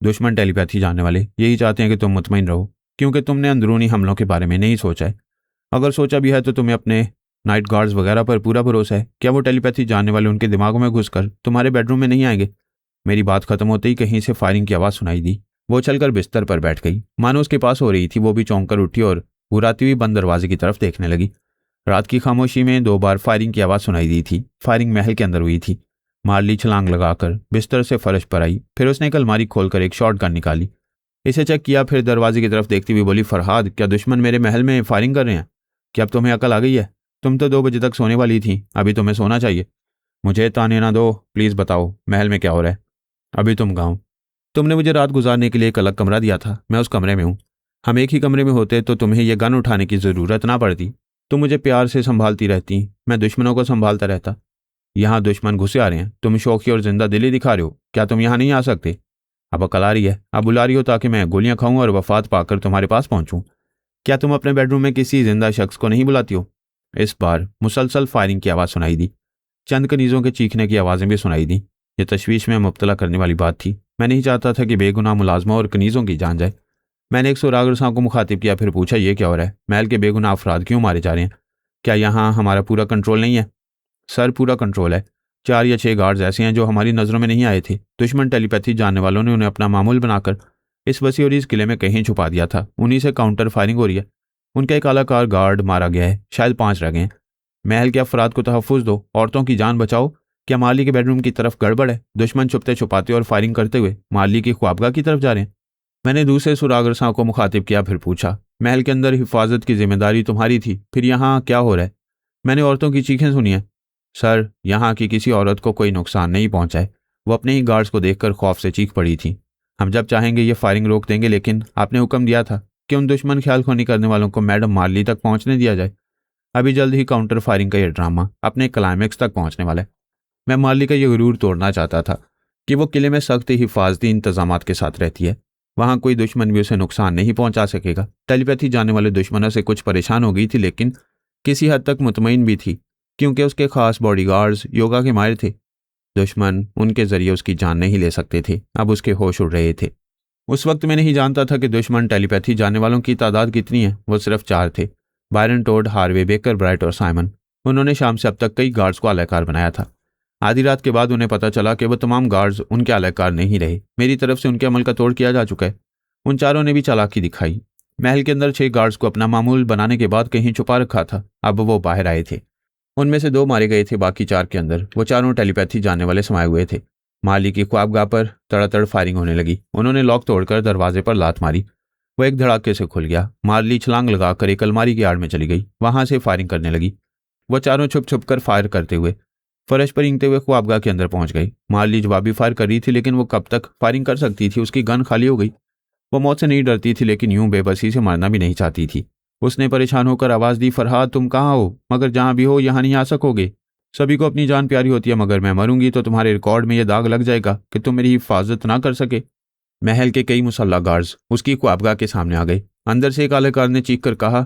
दुश्मन टेलीपैथी जानने वाले यही चाहते हैं कि तुम मुतमईन रहो, क्योंकि तुमने अंदरूनी हमलों के बारे में नहीं सोचा है। अगर सोचा भी है तो तुम्हें अपने नाइट गार्ड्स वगैरह पर पूरा भरोसा है। क्या वो टेलीपैथी जानने वाले उनके दिमागों में घुसकर तुम्हारे बेडरूम में नहीं आएंगे? मेरी बात खत्म होते ही कहीं से फायरिंग की आवाज़ सुनाई दी। वो चलकर बिस्तर पर बैठ गई, मानो उसके पास हो रही थी। वो भी चौंक कर उठी और बुराती हुई बंद दरवाजे की तरफ देखने लगी। रात की खामोशी में 2 बार फायरिंग की आवाज़ सुनाई दी थी। फायरिंग महल के अंदर हुई थी। मार्ली छलांग लगाकर बिस्तर से फर्श पर आई। फिर उसने एक अलमारी खोलकर एक शॉट गन निकाली, इसे चेक किया, फिर दरवाजे की तरफ देखती हुई बोली, फरहाद, क्या दुश्मन मेरे महल में फायरिंग कर रहे हैं? क्या अब तुम्हें अकल आ गई है? तुम तो 2 बजे तक सोने वाली थी, अभी तुम्हें सोना चाहिए। मुझे ताने ना दो, प्लीज़ बताओ महल में क्या हो रहा है? अभी तुम गाँव, तुमने मुझे रात गुजारने के लिए एक अलग कमरा दिया था, मैं उस कमरे में हूँ। हम एक ही कमरे में होते तो तुम्हें यह गन उठाने की ज़रूरत ना पड़ती। तुम मुझे प्यार से संभालती रहती, मैं दुश्मनों को संभालता रहता। यहाँ दुश्मन घुसे आ रहे हैं, तुम शौकी और जिंदा दिली दिखा रहे हो। क्या तुम यहाँ नहीं आ सकते? अब अकल आ रही है, अब बुला रही हो ताकि मैं गोलियां खाऊं और वफात पाकर तुम्हारे पास पहुंचूं। क्या तुम अपने बेडरूम में किसी जिंदा शख्स को नहीं बुलाती हो? इस बार मुसलसल फायरिंग की आवाज़ सुनाई दी। चंद कनीज़ों के चीखने की आवाज़ें भी सुनाई दी। ये तशवीश में मुब्तला करने वाली बात थी। मैं नहीं चाहता था कि बेगुनाह मुलाजमों और कनीज़ों की जान जाए। मैंने एक सुरागर साहब को मुखातिब किया, फिर पूछा, ये क्या हो रहा है? महल के बेगुनाह अफराद क्यों मारे जा रहे हैं? क्या यहाँ हमारा पूरा कंट्रोल नहीं है? सर, पूरा कंट्रोल है। 4 या 6 गार्ड्स ऐसे हैं जो हमारी नज़रों में नहीं आए थे। दुश्मन टेलीपैथी जानने वालों ने उन्हें अपना मामूल बनाकर इस वसी और इस किले में कहीं छुपा दिया था। उन्हीं से काउंटर फायरिंग हो रही है। उनका एक आलाकार गार्ड मारा गया है, शायद 5 रह गए हैं। महल के अफराद को तहफ़्फ़ुज़ दो, औरतों की जान बचाओ। क्या माली के बेडरूम की तरफ गड़बड़ है? दुश्मन छुपते छुपाते और फायरिंग करते हुए माली की ख्वाबगाह की तरफ जा रहे हैं। मैंने दूसरे सुरागर साहब को मुखातिब किया, फिर पूछा, महल के अंदर हिफाजत की जिम्मेदारी तुम्हारी थी, फिर यहाँ क्या हो रहा है? मैंने औरतों की चीखें सुनी हैं। सर, यहाँ की किसी औरत को कोई नुकसान नहीं पहुंचा है। वो अपने ही गार्ड्स को देखकर खौफ से चीख पड़ी थी। हम जब चाहेंगे ये फायरिंग रोक देंगे, लेकिन आपने हुक्म दिया था कि उन दुश्मन ख्याल खोनी करने वालों को मैडम मार्ली तक पहुंचने दिया जाए। अभी जल्द ही काउंटर फायरिंग का यह ड्रामा अपने क्लाइमैक्स तक पहुंचने वाला है। मैं मार्ली का ये गुरूर तोड़ना चाहता था कि वो किले में सख्त हिफाजती इंतजाम के साथ रहती है। वहां कोई दुश्मन भी उसे नुकसान नहीं पहुंचा सकेगा। टेलीपैथी जानने वाले दुश्मनों से कुछ परेशान हो गई थी, लेकिन किसी हद तक मुतमईन भी थी, क्योंकि उसके खास बॉडीगार्ड्स योगा के माहिर थे। दुश्मन उनके जरिए उसकी जान नहीं ले सकते थे। अब उसके होश उड़ रहे थे। उस वक्त मैं नहीं जानता था कि दुश्मन टेलीपैथी जानने वालों की तादाद कितनी है। वो सिर्फ 4 थे, Byron Todd, Harvey, Baker Bright और साइमन। उन्होंने शाम से अब तक कई गार्ड्स को आलाकार बनाया था। आधी रात के बाद उन्हें पता चला कि वो तमाम गार्ड्स उनके आलाकार नहीं रहे। मेरी तरफ से उनके अमल का तोड़ किया जा चुका है। उन चारों ने भी चालाकी दिखाई। महल के अंदर 6 गार्ड्स को अपना मामूल बनाने के बाद कहीं छुपा रखा था। अब वो बाहर आए थे। उनमें से 2 मारे गए थे, बाकी 4 के अंदर वो चारों टेलीपैथी जानने वाले समाये हुए थे। माली की ख्वाबगाह पर तड़ातड़ फायरिंग होने लगी। उन्होंने लॉक तोड़कर दरवाजे पर लात मारी। वो एक धड़ाके से खुल गया। माली छलांग लगाकर एक अलमारी की आड़ में चली गई, वहां से फायरिंग करने लगी। वो चारों छुप छुप कर फायर करते हुए फर्श पर इंगते हुए ख्वाबगाह के अंदर पहुंच गई। माली जवाबी फायर कर रही थी, लेकिन वो कब तक फायरिंग कर सकती थी? उसकी गन खाली हो गई। वो मौत से नहीं डरती थी, लेकिन यूं बेबसी से मरना भी नहीं चाहती थी। उसने परेशान होकर आवाज़ दी, फरहाद, तुम कहाँ हो? मगर जहां भी हो यहाँ नहीं आ सकोगे। सभी को अपनी जान प्यारी होती है, मगर मैं मरूंगी तो तुम्हारे रिकॉर्ड में यह दाग लग जाएगा कि तुम मेरी हिफाजत ना कर सके। महल के कई मुसल्ला गार्ड्स उसकी ख्वाबगाह के सामने आ गए। अंदर से एक आलाकार ने चीख कर कहा,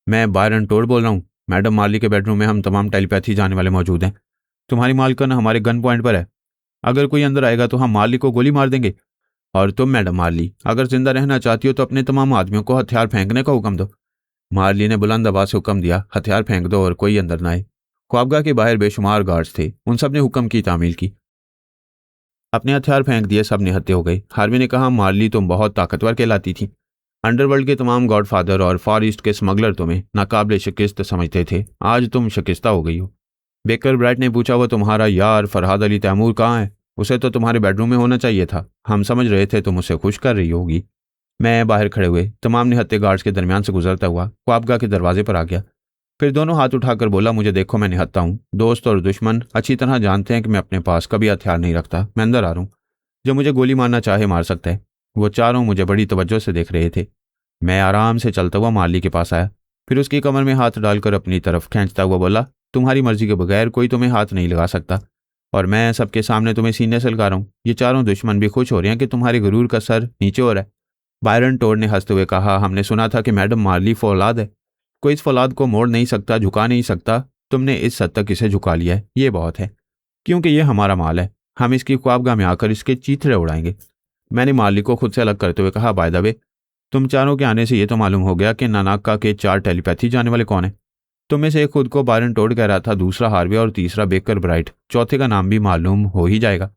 मैं बायरन टोड बोल रहा हूँ। मैडम मार्ली के बेडरूम में हम तमाम टेलीपैथी जाने वाले मौजूद हैं। तुम्हारी मालकन हमारे गन पॉइंट पर है। अगर कोई अंदर आएगा तो हम मार्ली को गोली मार देंगे। और तुम मैडम मार्ली, अगर जिंदा रहना चाहती हो तो अपने तमाम आदमियों को हथियार फेंकने का हुक्म दो। मार्ली ने बुलंद आवाज से हुक्म दिया, हथियार फेंक दो और कोई अंदर न आए। ख्वाबगाह के बाहर बेशुमार गार्ड्स थे। उन सब ने हुक्म की तामील की। अपने हथियार फेंक दिए, सब निहत्थे हो गए। हार्वी ने कहा, मार्ली तुम बहुत ताकतवर कहलाती थी। अंडरवर्ल्ड के तमाम गॉडफादर और फार ईस्ट के स्मगलर तुम्हें नाकाबिले शिकस्त समझते थे। आज तुम शिकस्ता हो गई हो। बेकर ब्राइट ने पूछा, वो तुम्हारा यार फरहाद अली तैमूर कहाँ है? उसे तो तुम्हारे बेडरूम में होना चाहिए था। हम समझ रहे थे तुम उसे खुश कर रही होगी। मैं बाहर खड़े हुए तमाम निहत्थे गार्ड्स के दरमियान से गुजरता हुआ ख्वाबगाह के दरवाजे पर आ गया। फिर दोनों हाथ उठाकर बोला, मुझे देखो, मैं निहत्था हूँ। दोस्त और दुश्मन अच्छी तरह जानते हैं कि मैं अपने पास कभी हथियार नहीं रखता। मैं अंदर आ रहा हूँ। जो मुझे गोली मारना चाहे मार सकता है। वो चारों मुझे बड़ी तवज्जो से देख रहे थे। मैं आराम से चलता हुआ मार्ली के पास आया। फिर उसकी कमर में हाथ डालकर अपनी तरफ खींचता हुआ बोला, तुम्हारी मर्जी के बगैर कोई तुम्हें हाथ नहीं लगा सकता, और मैं सबके सामने तुम्हें सीने से लगा रहा हूँ। ये चारों दुश्मन भी खुश हो रहे हैं कि तुम्हारे गुरूर का सर नीचे हो रहा है। बायरन टोड ने हंसते हुए कहा, हमने सुना था कि मैडम मार्ली फौलाद है। कोई इस फौलाद को मोड़ नहीं सकता, झुका नहीं सकता। तुमने इस हद तक इसे झुका लिया है, ये बहुत है, क्योंकि ये हमारा माल है। हम इसकी ख्वाबगाह में आकर इसके चीथड़े उड़ाएंगे। मैंने मार्ली को खुद से अलग करते हुए कहा, बाय द वे, तुम चारों के आने से ये तो मालूम हो गया कि नानाक्का के 4 टेलीपैथी जाने वाले कौन है। तुम में से एक खुद को बायरन टोड कह रहा था, दूसरा हार्वे और तीसरा बेकर ब्राइट। चौथे का नाम भी मालूम हो ही जाएगा।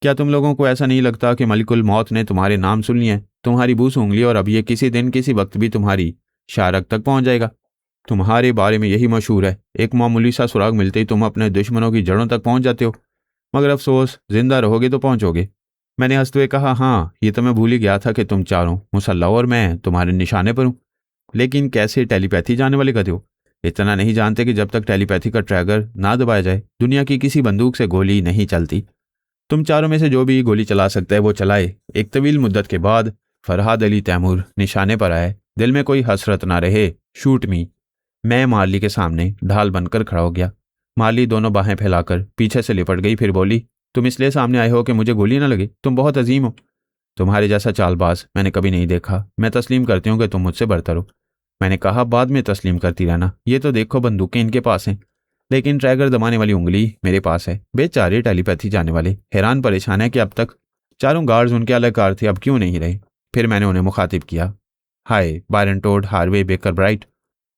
क्या तुम लोगों को ऐसा नहीं लगता कि मलिकुल मौत ने तुम्हारे नाम सुन लिए हैं, तुम्हारी बू सूंघ ली, और अब ये किसी दिन किसी वक्त भी तुम्हारी शारक तक पहुंच जाएगा? तुम्हारे बारे में यही मशहूर है, एक मामूली सा सुराग मिलते ही तुम अपने दुश्मनों की जड़ों तक पहुंच जाते हो। मगर अफसोस, जिंदा रहोगे तो पहुंचोगे। मैंने हंसते हुए कहा, हाँ, ये तो मैं भूल ही गया था कि तुम चारों मुसल्ला और मैं तुम्हारे निशाने पर हूं। लेकिन कैसे टेलीपैथी जाने वाले गधे हो? इतना नहीं जानते कि जब तक टेलीपैथी का ट्रैगर ना दबाया जाए, दुनिया की किसी बंदूक से गोली नहीं चलती। तुम चारों में से जो भी गोली चला सकता है वो चलाए। एक तवील मुद्दत के बाद फरहाद अली तैमूर निशाने पर आए। दिल में कोई हसरत ना रहे, शूट मी। मैं मार्ली के सामने ढाल बनकर खड़ा हो गया। मार्ली दोनों बाहें फैलाकर पीछे से लिपट गई, फिर बोली, तुम इसलिए सामने आए हो कि मुझे गोली ना लगे? तुम बहुत अजीम हो। तुम्हारे जैसा चालबाज मैंने कभी नहीं देखा। मैं तस्लीम करती हूँ कि तुम मुझसे बरतर हो। मैंने कहा, बाद में तस्लीम करती रहना। ये तो देखो, बंदूकें इनके पास हैं, लेकिन ट्रैगर दबाने वाली उंगली मेरे पास है। बेचारे टेलीपैथी जाने वाले हैरान परेशान है कि अब तक चारों गार्ड्स उनके अलग कार थे, अब क्यों नहीं रहे। फिर मैंने उन्हें मुखातिब किया, hi Byron Todd, Harvey, Baker Bright,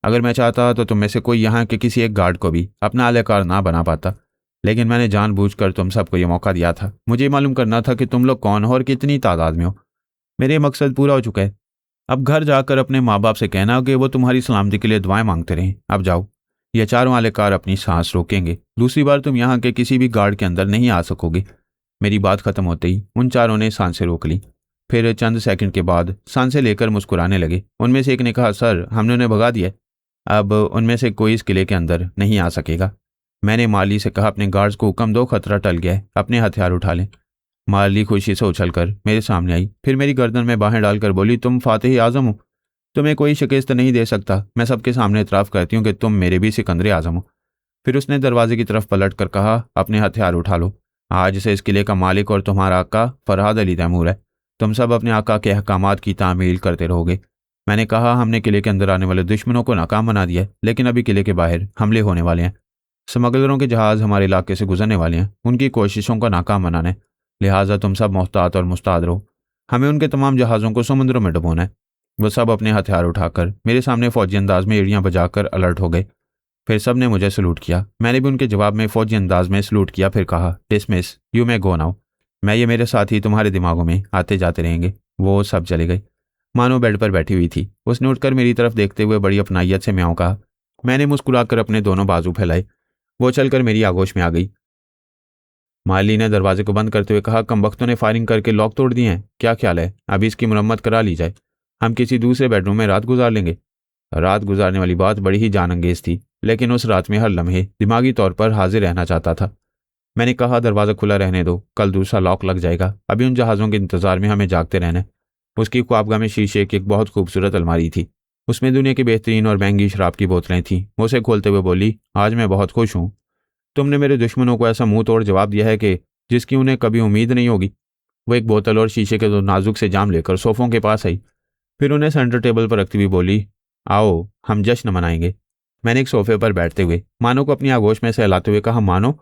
अगर मैं चाहता तो तुम में से कोई यहाँ के किसी एक गार्ड को भी अपना अलकार ना बना पाता, लेकिन मैंने जानबूझकर तुम सबको ये मौका दिया था। मुझे मालूम करना था कि तुम लोग कौन हो और कितनी तादाद में हो। मेरे मकसद पूरा हो चुका है। अब घर जाकर अपने माँ बाप से कहना कि वो तुम्हारी सलामती के लिए दुआएं मांगते रहें। अब जाओ। ये चारों अलकार अपनी सांस रोकेंगे। दूसरी बार तुम यहाँ के किसी भी गार्ड के अंदर नहीं आ सकोगे। मेरी बात खत्म होते ही उन चारों ने सांसें रोक ली। फिर चंद सेकंड के बाद सांसें लेकर मुस्कुराने लगे। उनमें से एक ने कहा, सर हमने उन्हें भगा दिया, अब उनमें से कोई इस किले के अंदर नहीं आ सकेगा। मैंने माली से कहा, अपने गार्ड्स को हुक्म दो, खतरा टल गया है, अपने हथियार उठा लें। माली खुशी से उछलकर मेरे सामने आई, फिर मेरी गर्दन में बाहें डालकर बोली, तुम फातिह आजम हो, तुम्हें कोई शिकस्त नहीं दे सकता। मैं सबके सामने इतराफ़ करती हूँ कि तुम मेरे भी सिकंदर आजम हो। फिर उसने दरवाजे की तरफ पलट कर कहा, अपने हथियार उठा लो। आज से इस किले का मालिक और तुम्हारा आका फरहाद अली तैमूर है। तुम सब अपने आका के अहकामात की तामील करते रहोगे। मैंने कहा, हमने किले के अंदर आने वाले दुश्मनों को नाकाम बना दिया है, लेकिन अभी किले के बाहर हमले होने वाले हैं। स्मगलरों के जहाज़ हमारे इलाके से गुजरने वाले हैं, उनकी कोशिशों को नाकाम बनाना है। लिहाजा तुम सब मोहतात और मुस्ताद रहो। हमें उनके तमाम जहाज़ों को समुद्रों में डुबोना है। वो सब अपने हथियार उठाकर मेरे सामने फौजी अंदाज में एड़ियाँ बजाकर अलर्ट हो गए। फिर सब ने मुझे सलूट किया। मैंने भी उनके जवाब में फौजी अंदाज में सलूट किया। फिर कहा, dismiss, you may go now. मैं ये मेरे साथ ही तुम्हारे दिमागों में आते जाते रहेंगे। वो सब चले गए। मानो बेड पर बैठी हुई थी। उसने उठकर मेरी तरफ देखते हुए बड़ी अपनाइयत से म्याऊं कहा। मैंने मुस्कुराकर अपने दोनों बाजू फैलाए। वो चलकर मेरी आगोश में आ गई। माली ने दरवाजे को बंद करते हुए कहा, कमबख्तों ने फायरिंग करके लॉक तोड़ दिए हैं, क्या ख्याल है अभी इसकी मुरम्मत करा ली जाए? हम किसी दूसरे बेडरूम में रात गुजार लेंगे। रात गुजारने वाली बात बड़ी ही जानअंगेज थी, लेकिन उस रात में हर लम्हे दिमागी तौर पर हाजिर रहना चाहता था। मैंने कहा, दरवाज़ा खुला रहने दो, कल दूसरा लॉक लग जाएगा। अभी उन जहाज़ों के इंतजार में हमें जागते रहना है। उसकी ख्वाबगाह में शीशे की एक बहुत खूबसूरत अलमारी थी। उसमें दुनिया की बेहतरीन और महंगी शराब की बोतलें थीं। वो उसे खोलते हुए बोली, आज मैं बहुत खुश हूँ। तुमने मेरे दुश्मनों को ऐसा मुंह तोड़ जवाब दिया है कि जिसकी उन्हें कभी उम्मीद नहीं होगी। वो एक बोतल और शीशे के दो नाजुक से जाम लेकर सोफों के पास आई, फिर उन्हें सेंटर टेबल पर रखती हुई बोली, आओ हम जश्न मनाएंगे। मैंने एक सोफे पर बैठते हुए मानो को अपनी आगोश में सहलाते हुए कहा, मानो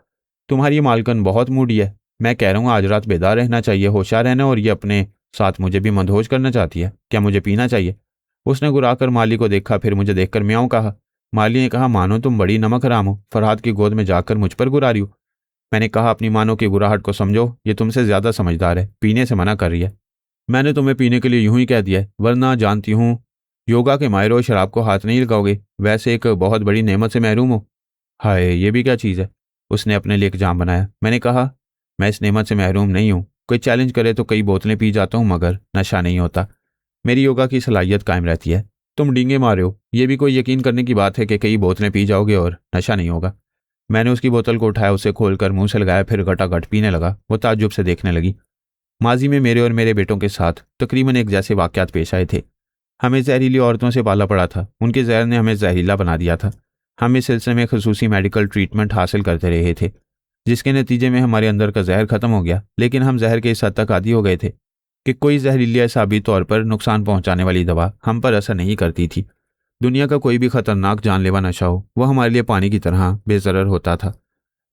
तुम्हारी ये मालकन बहुत मूडी है। मैं कह रहा हूँ आज रात बेदार रहना चाहिए, होशियार रहना, और ये अपने साथ मुझे भी मदहोश करना चाहती है। क्या मुझे पीना चाहिए? उसने गुराकर माली को देखा, फिर मुझे देखकर म्याऊं कहा। माली ने कहा, मानो तुम बड़ी नमक हराम हो, फरहाद की गोद में जाकर मुझ पर गुरा रही हो। मैंने कहा, अपनी मानो की गुराहट को समझो, ये तुमसे ज्यादा समझदार है, पीने से मना कर रही है। मैंने तुम्हें पीने के लिए यूं ही कह दिया है, वरना जानती हूँ योगा के माहिर हो, शराब को हाथ नहीं लगाओगे। वैसे एक बहुत बड़ी नेमत से महरूम हो। हाय, ये भी क्या चीज़ है? उसने अपने लिए एक जाम बनाया। मैंने कहा, मैं इस नेमत से महरूम नहीं हूँ। कोई चैलेंज करे तो कई बोतलें पी जाता हूँ, मगर नशा नहीं होता। मेरी योगा की सलाहियत कायम रहती है। तुम डींगे मारे हो, ये भी कोई यकीन करने की बात है कि कई बोतलें पी जाओगे और नशा नहीं होगा? मैंने उसकी बोतल को उठाया, उसे खोलकर मुंह से लगाया, फिर घटाघट पीने लगा। वो ताज्जुब से देखने लगी। माजी में मेरे और मेरे बेटों के साथ तकरीबन एक जैसे वाक़यात पेश आए थे। हमें जहरीली औरतों से पाला पड़ा था, उनके जहर ने हमें जहरीला बना दिया था। हम इस सिलसिले में खसूसी मेडिकल ट्रीटमेंट हासिल करते रहे थे, जिसके नतीजे में हमारे अंदर का जहर ख़त्म हो गया। लेकिन हम जहर के इस हद तक आदी हो गए थे कि कोई जहरीली या साबित तौर पर नुकसान पहुंचाने वाली दवा हम पर असर नहीं करती थी। दुनिया का कोई भी खतरनाक जानलेवा नशा हो, वह हमारे लिए पानी की तरह बेज़रर होता था।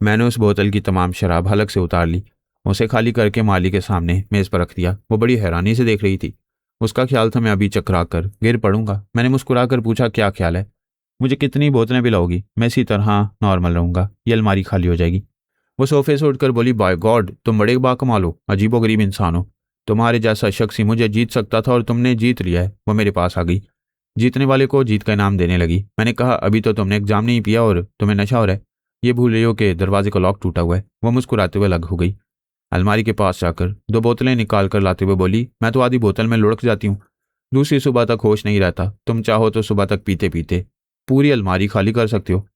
मैंने उस बोतल की तमाम शराब हलक से उतार ली, उसे खाली करके माली के सामने मेज़ पर रख दिया। वो बड़ी हैरानी से देख रही थी। उसका ख्याल था मैं अभी चकरा कर गिर पड़ूंगा। मैंने मुस्कुराकर पूछा, क्या ख्याल है? मुझे कितनी बोतलें पिलाओगी? मैं इसी तरह नॉर्मल रहूंगा, ये अलमारी खाली हो जाएगी। वो सोफे से उठकर बोली, बाय गॉड, तुम बड़े बाकमाल हो, अजीबोगरीब इंसान हो। तुम्हारे जैसा शख्स ही मुझे जीत सकता था और तुमने जीत लिया है। वो मेरे पास आ गई, जीतने वाले को जीत का इनाम देने लगी। मैंने कहा, अभी तो तुमने एग्जाम नहीं पिया और तुम्हें नशा हो रहा है। ये भूल रही हो कि दरवाजे का लॉक टूटा हुआ है। वो मुस्कुराते हुए लग हो गई। अलमारी के पास जाकर दो बोतलें निकाल कर लाते हुए बोली, मैं तो आधी बोतल में लुढ़क जाती हूँ, दूसरी सुबह तक होश नहीं रहता। तुम चाहो तो सुबह तक पीते पीते पूरी अलमारी खाली कर सकते हो।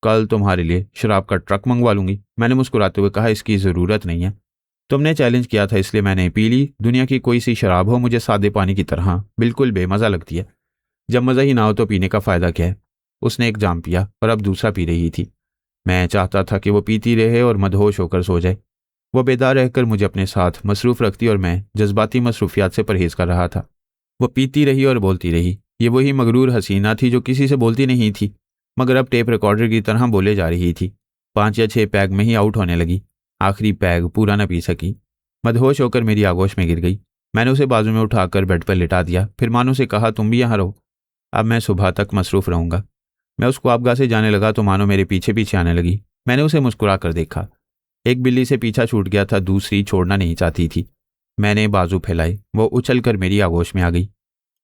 कल तुम्हारे लिए शराब का ट्रक मंगवा लूंगी। मैंने मुस्कुराते हुए कहा, इसकी ज़रूरत नहीं है, तुमने चैलेंज किया था इसलिए मैंने पी ली। दुनिया की कोई सी शराब हो मुझे सादे पानी की तरह बिल्कुल बेमज़ा लगती है। जब मज़ा ही ना हो तो पीने का फ़ायदा क्या है। उसने एक जाम पिया और अब दूसरा पी रही थी। मैं चाहता था कि वो पीती रहे और मदहोश होकर सो जाए। वो बेदार रहकर मुझे अपने साथ मसरूफ़ रखती और मैं जज्बाती मसरूफियात से परहेज़ कर रहा था। वो पीती रही और बोलती रही। ये वही मगरूर हसीना थी जो किसी से बोलती नहीं थी, मगर अब टेप रिकॉर्डर की तरह बोले जा रही थी। 5 या 6 पैग में ही आउट होने लगी। आखिरी पैग पूरा न पी सकी। मदहोश होकर मेरी आगोश में गिर गई। मैंने उसे बाजू में उठाकर बेड पर लिटा दिया। फिर मानो से कहा, तुम भी यहाँ रहो, अब मैं सुबह तक मसरूफ़ रहूंगा। मैं उस ख्वाबगाह से जाने लगा तो मानो मेरे पीछे पीछे आने लगी। मैंने उसे मुस्कुरा कर देखा। एक बिल्ली से पीछा छूट गया था, दूसरी छोड़ना नहीं चाहती थी। मैंने बाजू फैलाए, वो उछल कर मेरी आगोश में आ गई।